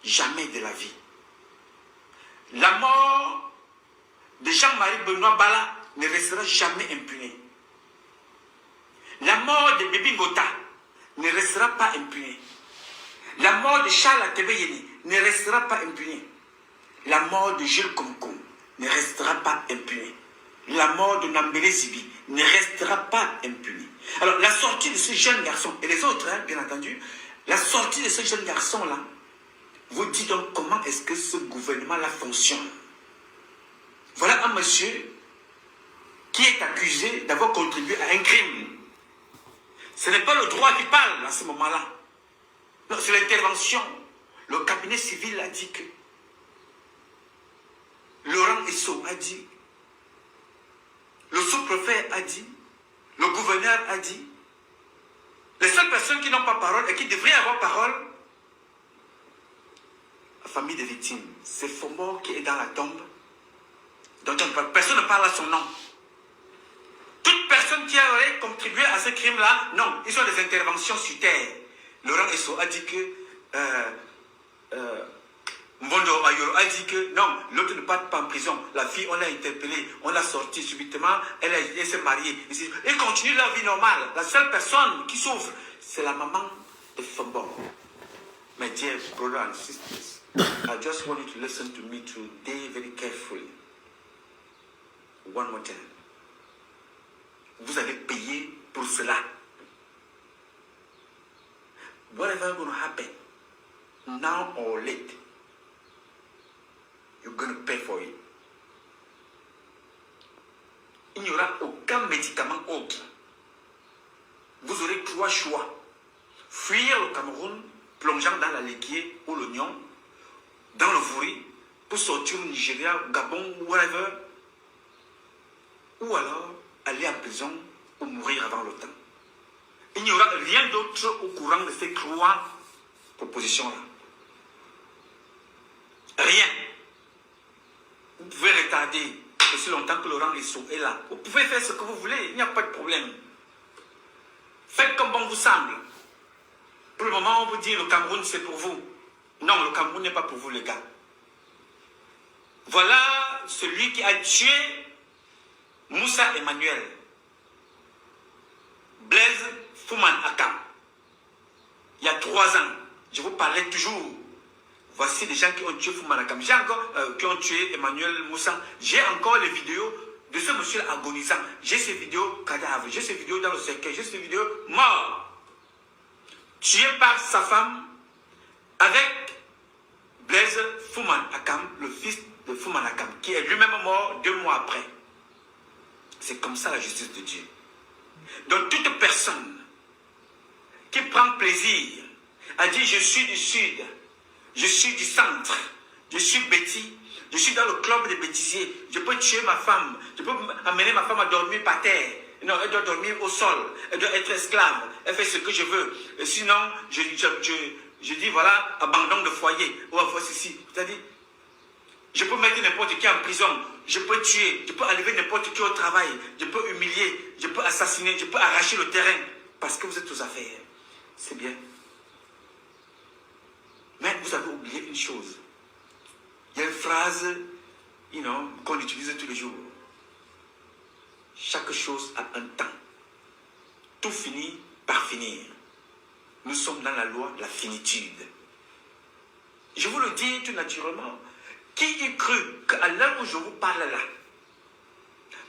Jamais de la vie. La mort de Jean-Marie Benoît Bala ne restera jamais impunie. La mort de Bibi Ngota ne restera pas impunie. La mort de Charles Atebeyeni ne restera pas impunie. La mort de Jules Komkom ne restera pas impunie. La mort de Nambele Zibi ne restera pas impunie. Alors, la sortie de ce jeune garçon, et les autres, hein, bien entendu, la sortie de ce jeune garçon-là, vous dites donc comment est-ce que ce gouvernement-là fonctionne. Voilà un monsieur qui est accusé d'avoir contribué à un crime. Ce n'est pas le droit qui parle à ce moment-là. Non, c'est l'intervention. Le cabinet civil a dit que Laurent Esso a dit, le sous-préfet a dit, le gouverneur a dit, les seules personnes qui n'ont pas parole et qui devraient avoir parole, la famille des victimes, c'est Fomor qui est dans la tombe, dont personne ne parle à son nom. Toute personne qui aurait contribué à ce crime-là, non, ils sont des interventions sur terre. Laurent Esso a dit que Mbondo Ayoro a dit que non, l'autre ne part pas en prison. La fille, on l'a interpellée, on l'a sortie subitement, elle s'est mariée. Elle continue leur vie normale. La seule personne qui souffre, c'est la maman de Fombo. My dear brother and sisters, I just want you to listen to me today very carefully. One more time. Vous allez payer pour cela. Whatever is going to happen, now or late, you're going to pay for it. Il n'y aura aucun médicament autre. Vous aurez 3 choix. Fuir le Cameroun, plongeant dans la laitier ou l'oignon, dans le Vouri, pour sortir au Nigeria, au Gabon, whatever. Ou alors aller en prison ou mourir avant le temps. Il n'y aura rien d'autre au courant de ces 3 propositions-là. Rien. Vous pouvez retarder aussi longtemps que Laurent Esso est là. Vous pouvez faire ce que vous voulez, il n'y a pas de problème. Faites comme bon vous semble. Pour le moment, on vous dit le Cameroun c'est pour vous. Non, le Cameroun n'est pas pour vous les gars. Voilà celui qui a tué Moussa Emmanuel. Blaise Fouman Akam. Il y a 3 ans, je vous parlais toujours. Voici des gens qui ont tué Fouman Akam. J'ai encore qui ont tué Emmanuel Moussa. J'ai encore les vidéos de ce monsieur agonisant. J'ai ces vidéos cadavres. J'ai ces vidéos dans le cercueil. J'ai ces vidéos morts. Tué par sa femme avec Blaise Fouman Akam, le fils de Fouman Akam, qui est lui-même mort 2 mois après. C'est comme ça la justice de Dieu. Donc toute personne qui prend plaisir à dire je suis du sud, je suis du centre, je suis bêtis, je suis dans le club des bêtisiers, je peux tuer ma femme, je peux amener ma femme à dormir par terre. Non, elle doit dormir au sol, elle doit être esclave, elle fait ce que je veux. Et sinon, je dis voilà, abandon de foyer, ou avoir ceci. C'est-à-dire, je peux mettre n'importe qui en prison, je peux tuer, je peux enlever n'importe qui au travail, je peux humilier, je peux assassiner, je peux arracher le terrain, parce que vous êtes aux affaires. C'est bien. Mais vous avez oublié une chose. Il y a une phrase, qu'on utilise tous les jours. Chaque chose a un temps. Tout finit par finir. Nous sommes dans la loi de la finitude. Je vous le dis tout naturellement. Qui eût cru qu'à l'heure où je vous parle là,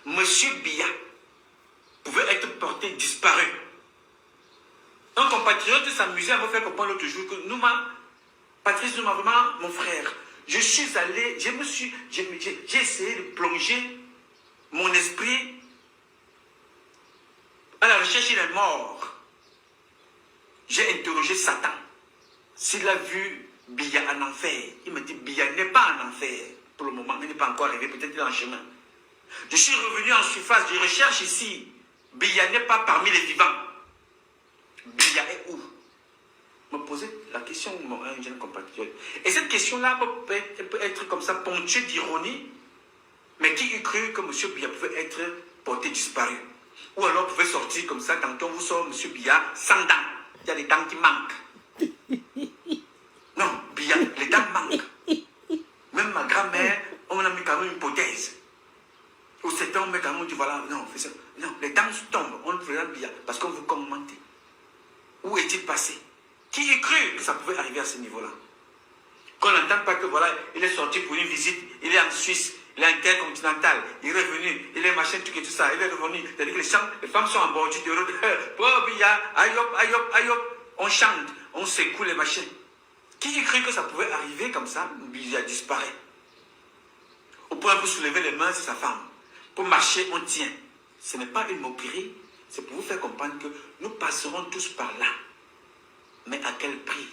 Monsieur Biya pouvait être porté disparu? Un compatriote s'amusait à me faire comprendre l'autre jour que Patrice Nouma, vraiment mon frère, je suis allé, j'ai essayé de plonger mon esprit à la recherche des morts. J'ai interrogé Satan. S'il a vu Biya en enfer, il me dit Biya n'est pas en enfer. Pour le moment, il n'est pas encore arrivé, peut-être il est en chemin. Je suis revenu en surface, je recherche ici. Biya n'est pas parmi les vivants. Biya est où? Me poser la question, un jeune compatriote. Et cette question-là peut être comme ça, ponctuée d'ironie. Mais qui eût cru que M. Biya pouvait être porté disparu? Ou alors pouvait sortir comme ça, quand on vous sort M. Biya sans dents. Il y a des dents qui manquent. Non, Biya, les dents manquent. Même ma grand-mère, on a mis quand même une hypothèse. Au 7 ans, mais quand on dit voilà, non, non, les dents tombent, on le présente bien, parce qu'on veut commenter. Où est-il passé? Qui est cru que ça pouvait arriver à ce niveau-là? Qu'on n'entende pas que voilà, il est sorti pour une visite, il est en Suisse, il est intercontinental, il est revenu, il est machin, tout et tout ça, il est revenu. C'est-à-dire que les femmes sont en bordure de route. Oh, Biya, ayop, ayop, ayop. On chante, on secoue les machins. Qui a cru que ça pouvait arriver comme ça? Biya disparaît. Au point pour soulever les mains, c'est sa femme. Pour marcher, on tient. Ce n'est pas une moquerie, c'est pour vous faire comprendre que nous passerons tous par là. Mais à quel prix?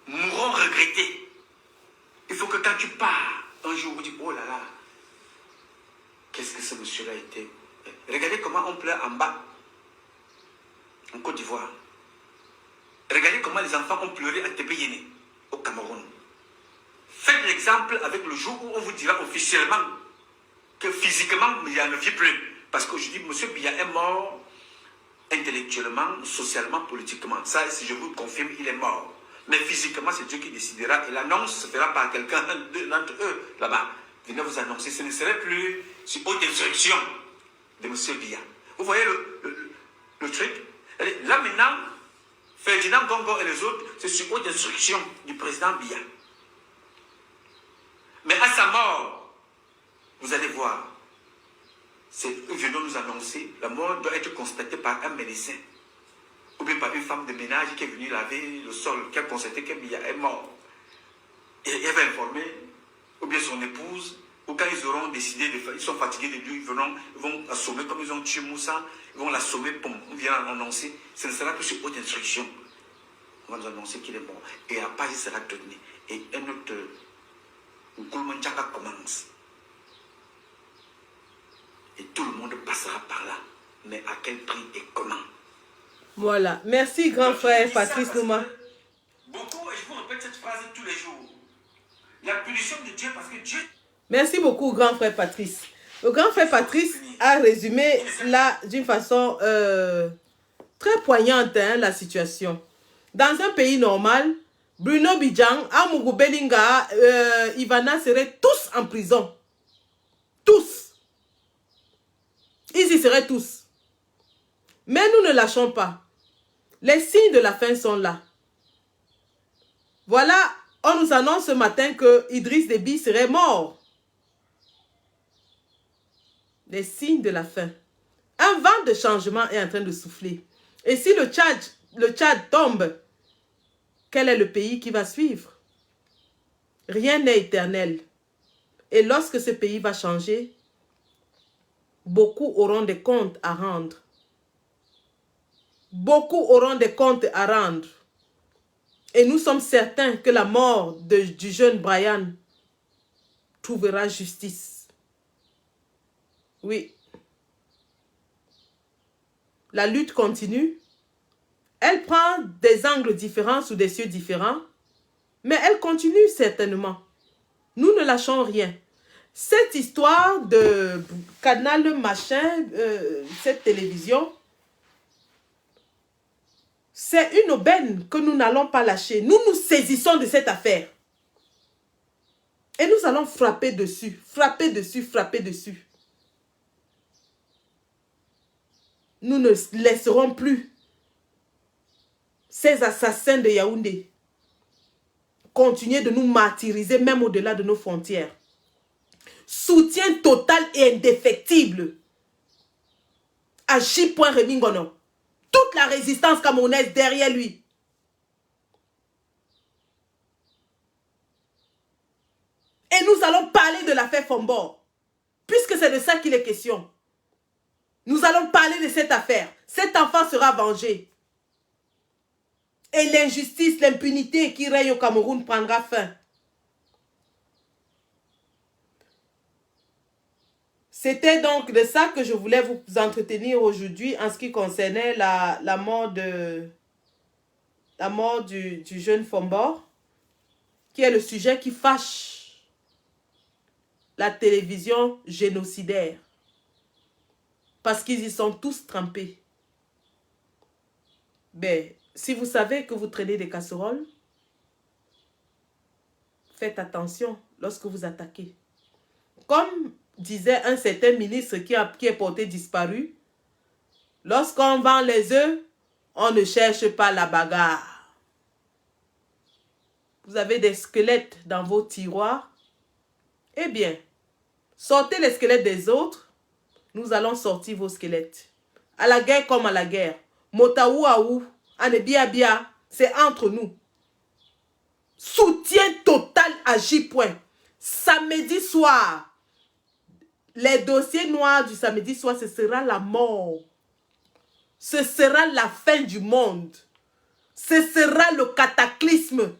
Mourons regrettés. Il faut que quand tu pars, un jour vous dites, oh là là, qu'est-ce que ce monsieur-là était? Regardez comment on pleure en bas, en Côte d'Ivoire. Regardez comment les enfants ont pleuré à Tébé-Yéné, au Cameroun. Faites l'exemple avec le jour où on vous dira officiellement que physiquement, Biya ne vit plus. Parce qu'aujourd'hui, M. Biya est mort intellectuellement, socialement, politiquement. Ça, si je vous le confirme, il est mort. Mais physiquement, c'est Dieu qui décidera. Et l'annonce se fera par quelqu'un d'entre eux, là-bas. Venez vous annoncer. Ce ne serait plus sur haute instruction de M. Biya. Vous voyez le truc? Là, maintenant, Ferdinand Gongo et les autres, c'est sur haute instruction du président Biya. Mais à sa mort, vous allez voir, nous venons nous annoncer, la mort doit être constatée par un médecin, ou bien par une femme de ménage qui est venue laver le sol, qui a constaté que Biya est mort. Et elle va informer, ou bien son épouse, ou quand ils auront décidé, ils sont fatigués de lui, ils vont assommer, comme ils ont tué Moussa, ils vont l'assommer, on vient l'annoncer, ce ne sera plus sur haute instruction. On va nous annoncer qu'il est mort. Et à part, il sera donné. Et un autre Nkulmanchaka commence. Et tout le monde passera par là. Mais à quel prix et comment? Voilà. Merci, grand frère Patrice Nouma. Beaucoup, et je vous répète cette phrase tous les jours. La punition de Dieu, parce que Dieu... Merci beaucoup, grand frère Patrice. Le grand frère Patrice a résumé là d'une façon très poignante la situation. Dans un pays normal, Bruno Bidjan, Amougou Belinga, Ivana seraient tous en prison. Tous. Ils y seraient tous. Mais nous ne lâchons pas. Les signes de la fin sont là. Voilà, on nous annonce ce matin que Idriss Déby serait mort. Les signes de la fin. Un vent de changement est en train de souffler. Et si le Tchad tombe, quel est le pays qui va suivre? Rien n'est éternel. Et lorsque ce pays va changer, beaucoup auront des comptes à rendre. Beaucoup auront des comptes à rendre. Et nous sommes certains que la mort du jeune Brian trouvera justice. Oui. La lutte continue. Elle prend des angles différents sous des cieux différents. Mais elle continue certainement. Nous ne lâchons rien. Cette histoire de canal machin, cette télévision, c'est une aubaine que nous n'allons pas lâcher. Nous nous saisissons de cette affaire. Et nous allons frapper dessus, frapper dessus, frapper dessus. Nous ne laisserons plus ces assassins de Yaoundé continuer de nous martyriser même au-delà de nos frontières. Soutien total et indéfectible à J. Remingono. Toute la résistance camerounaise derrière lui. Et nous allons parler de l'affaire Fombor. Puisque c'est de ça qu'il est question. Nous allons parler de cette affaire. Cet enfant sera vengé. Et l'injustice, l'impunité qui règne au Cameroun prendra fin. C'était donc de ça que je voulais vous entretenir aujourd'hui en ce qui concernait la mort du jeune Fombor, qui est le sujet qui fâche la télévision génocidaire. Parce qu'ils y sont tous trempés. Ben, si vous savez que vous traînez des casseroles, faites attention lorsque vous attaquez. Comme disait un certain ministre qui est porté disparu, lorsqu'on vend les œufs, on ne cherche pas la bagarre. Vous avez des squelettes dans vos tiroirs. Eh bien, sortez les squelettes des autres. Nous allons sortir vos squelettes. À la guerre comme à la guerre. Motaouaou, Anebia, c'est entre nous. Soutien total à J. Samedi soir, les dossiers noirs du samedi soir, ce sera la mort. Ce sera la fin du monde. Ce sera le cataclysme.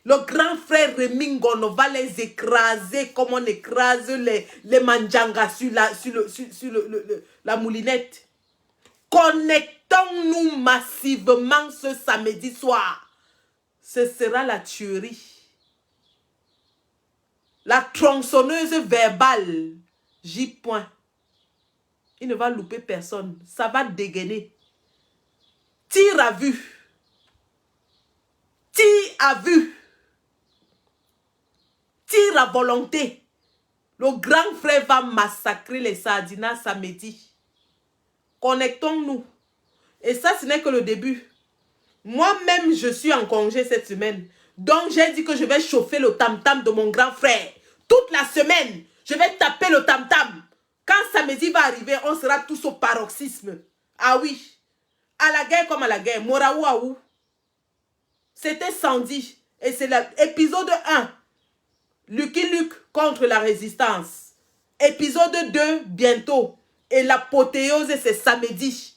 Le grand frère Remingono va les écraser comme on écrase les manjangas sur la moulinette. Connectons-nous massivement ce samedi soir. Ce sera la tuerie. La tronçonneuse verbale. J. Il ne va louper personne. Ça va dégainer. Tir à vue. Tir à vue. Tir à volonté. Le grand frère va massacrer les sardinas samedi. Connectons-nous. Et ça, ce n'est que le début. Moi-même, je suis en congé cette semaine. Donc, j'ai dit que je vais chauffer le tam-tam de mon grand frère. Toute la semaine, je vais taper le tam-tam. Quand samedi va arriver, on sera tous au paroxysme. Ah oui. À la guerre comme à la guerre. Moraouaou. C'était Sandy. Et c'est l'épisode 1. Lucky Luke contre la résistance. Épisode 2, bientôt. Et l'apothéose, c'est samedi.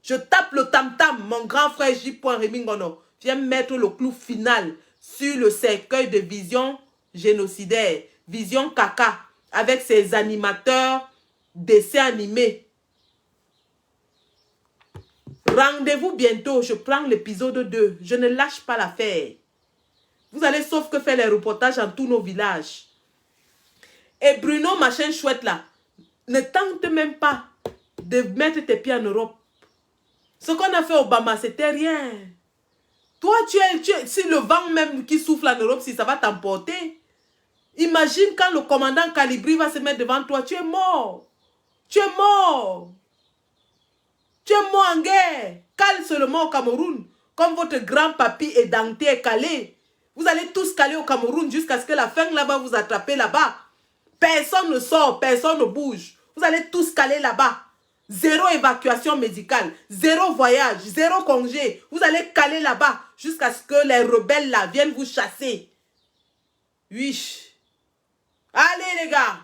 Je tape le tam-tam, mon grand frère J. Remingono. Viens mettre le clou final sur le cercueil de Vision génocidaire. Vision caca. Avec ses animateurs, dessins animés. Rendez-vous bientôt. Je prends l'épisode 2. Je ne lâche pas l'affaire. Vous allez sauf que faire les reportages en tous nos villages. Et Bruno, machin chouette là, ne tente même pas de mettre tes pieds en Europe. Ce qu'on a fait au Obama, c'était rien. Toi, si le vent même qui souffle en Europe, si ça va t'emporter. Imagine quand le commandant Calibri va se mettre devant toi, tu es mort. Tu es mort. Tu es mort en guerre. Cale seulement au Cameroun. Comme votre grand-papy est denté et calé. Vous allez tous caler au Cameroun jusqu'à ce que la fin là-bas vous attrape là-bas. Personne ne sort, personne ne bouge. Vous allez tous caler là-bas. Zéro évacuation médicale, zéro voyage, zéro congé. Vous allez caler là-bas jusqu'à ce que les rebelles là viennent vous chasser. Oui. Allez les gars.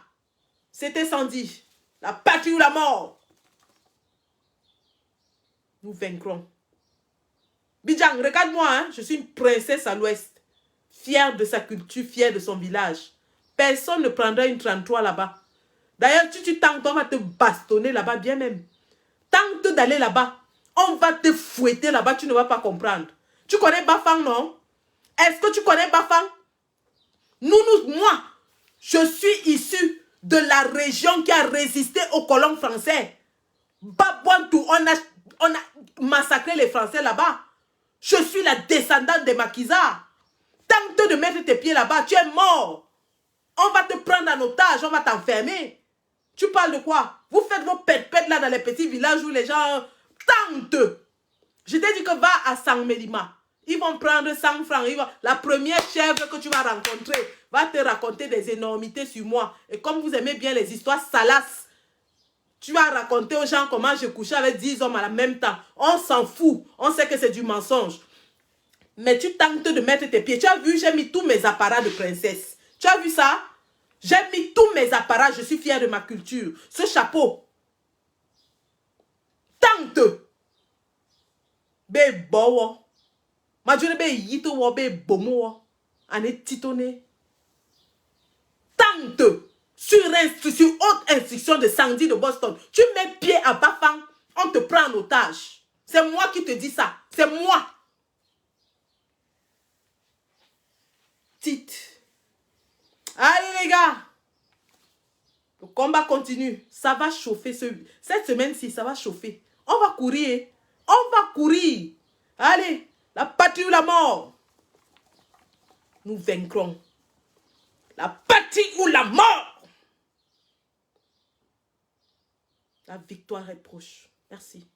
C'était Sandy. La patrie ou la mort. Nous vaincrons. Bidjang, regarde-moi, hein? Je suis une princesse à l'ouest. Fière de sa culture, fière de son village. Personne ne prendra une 33 là-bas. D'ailleurs, tu tentes, on va te bastonner là-bas bien même. Tente d'aller là-bas. On va te fouetter là-bas, tu ne vas pas comprendre. Tu connais Bafang, non? Est-ce que tu connais Bafang? Moi, je suis issu de la région qui a résisté aux colons français. Babouantou, on a massacré les Français là-bas. Je suis la descendante des maquisards. Tente de mettre tes pieds là-bas, tu es mort. On va te prendre en otage, on va t'enfermer. Tu parles de quoi? Vous faites vos pètes là dans les petits villages où les gens tentent. Je t'ai dit que va à Sangmelima. Ils vont prendre 100 francs. La première chèvre que tu vas rencontrer va te raconter des énormités sur moi. Et comme vous aimez bien les histoires salaces, tu vas raconter aux gens comment je couchais avec 10 hommes à la même temps. On s'en fout. On sait que c'est du mensonge. Mais tu tentes de mettre tes pieds. Tu as vu, j'ai mis tous mes apparats de princesse. Tu as vu ça? J'ai mis tous mes apparats. Je suis fière de ma culture. Ce chapeau. Tente. Be bowo. Majune be yito wo be bomo. Ane titone. Tente. Sur haute instruction de Sandy de Boston. Tu mets pied à Bafang. On te prend en otage. C'est moi qui te dis ça. C'est moi. Allez les gars, le combat continue. Ça va chauffer. Cette semaine-ci, ça va chauffer. On va courir. On va courir. Allez, la patrie ou la mort. Nous vaincrons. La patrie ou la mort. La victoire est proche. Merci.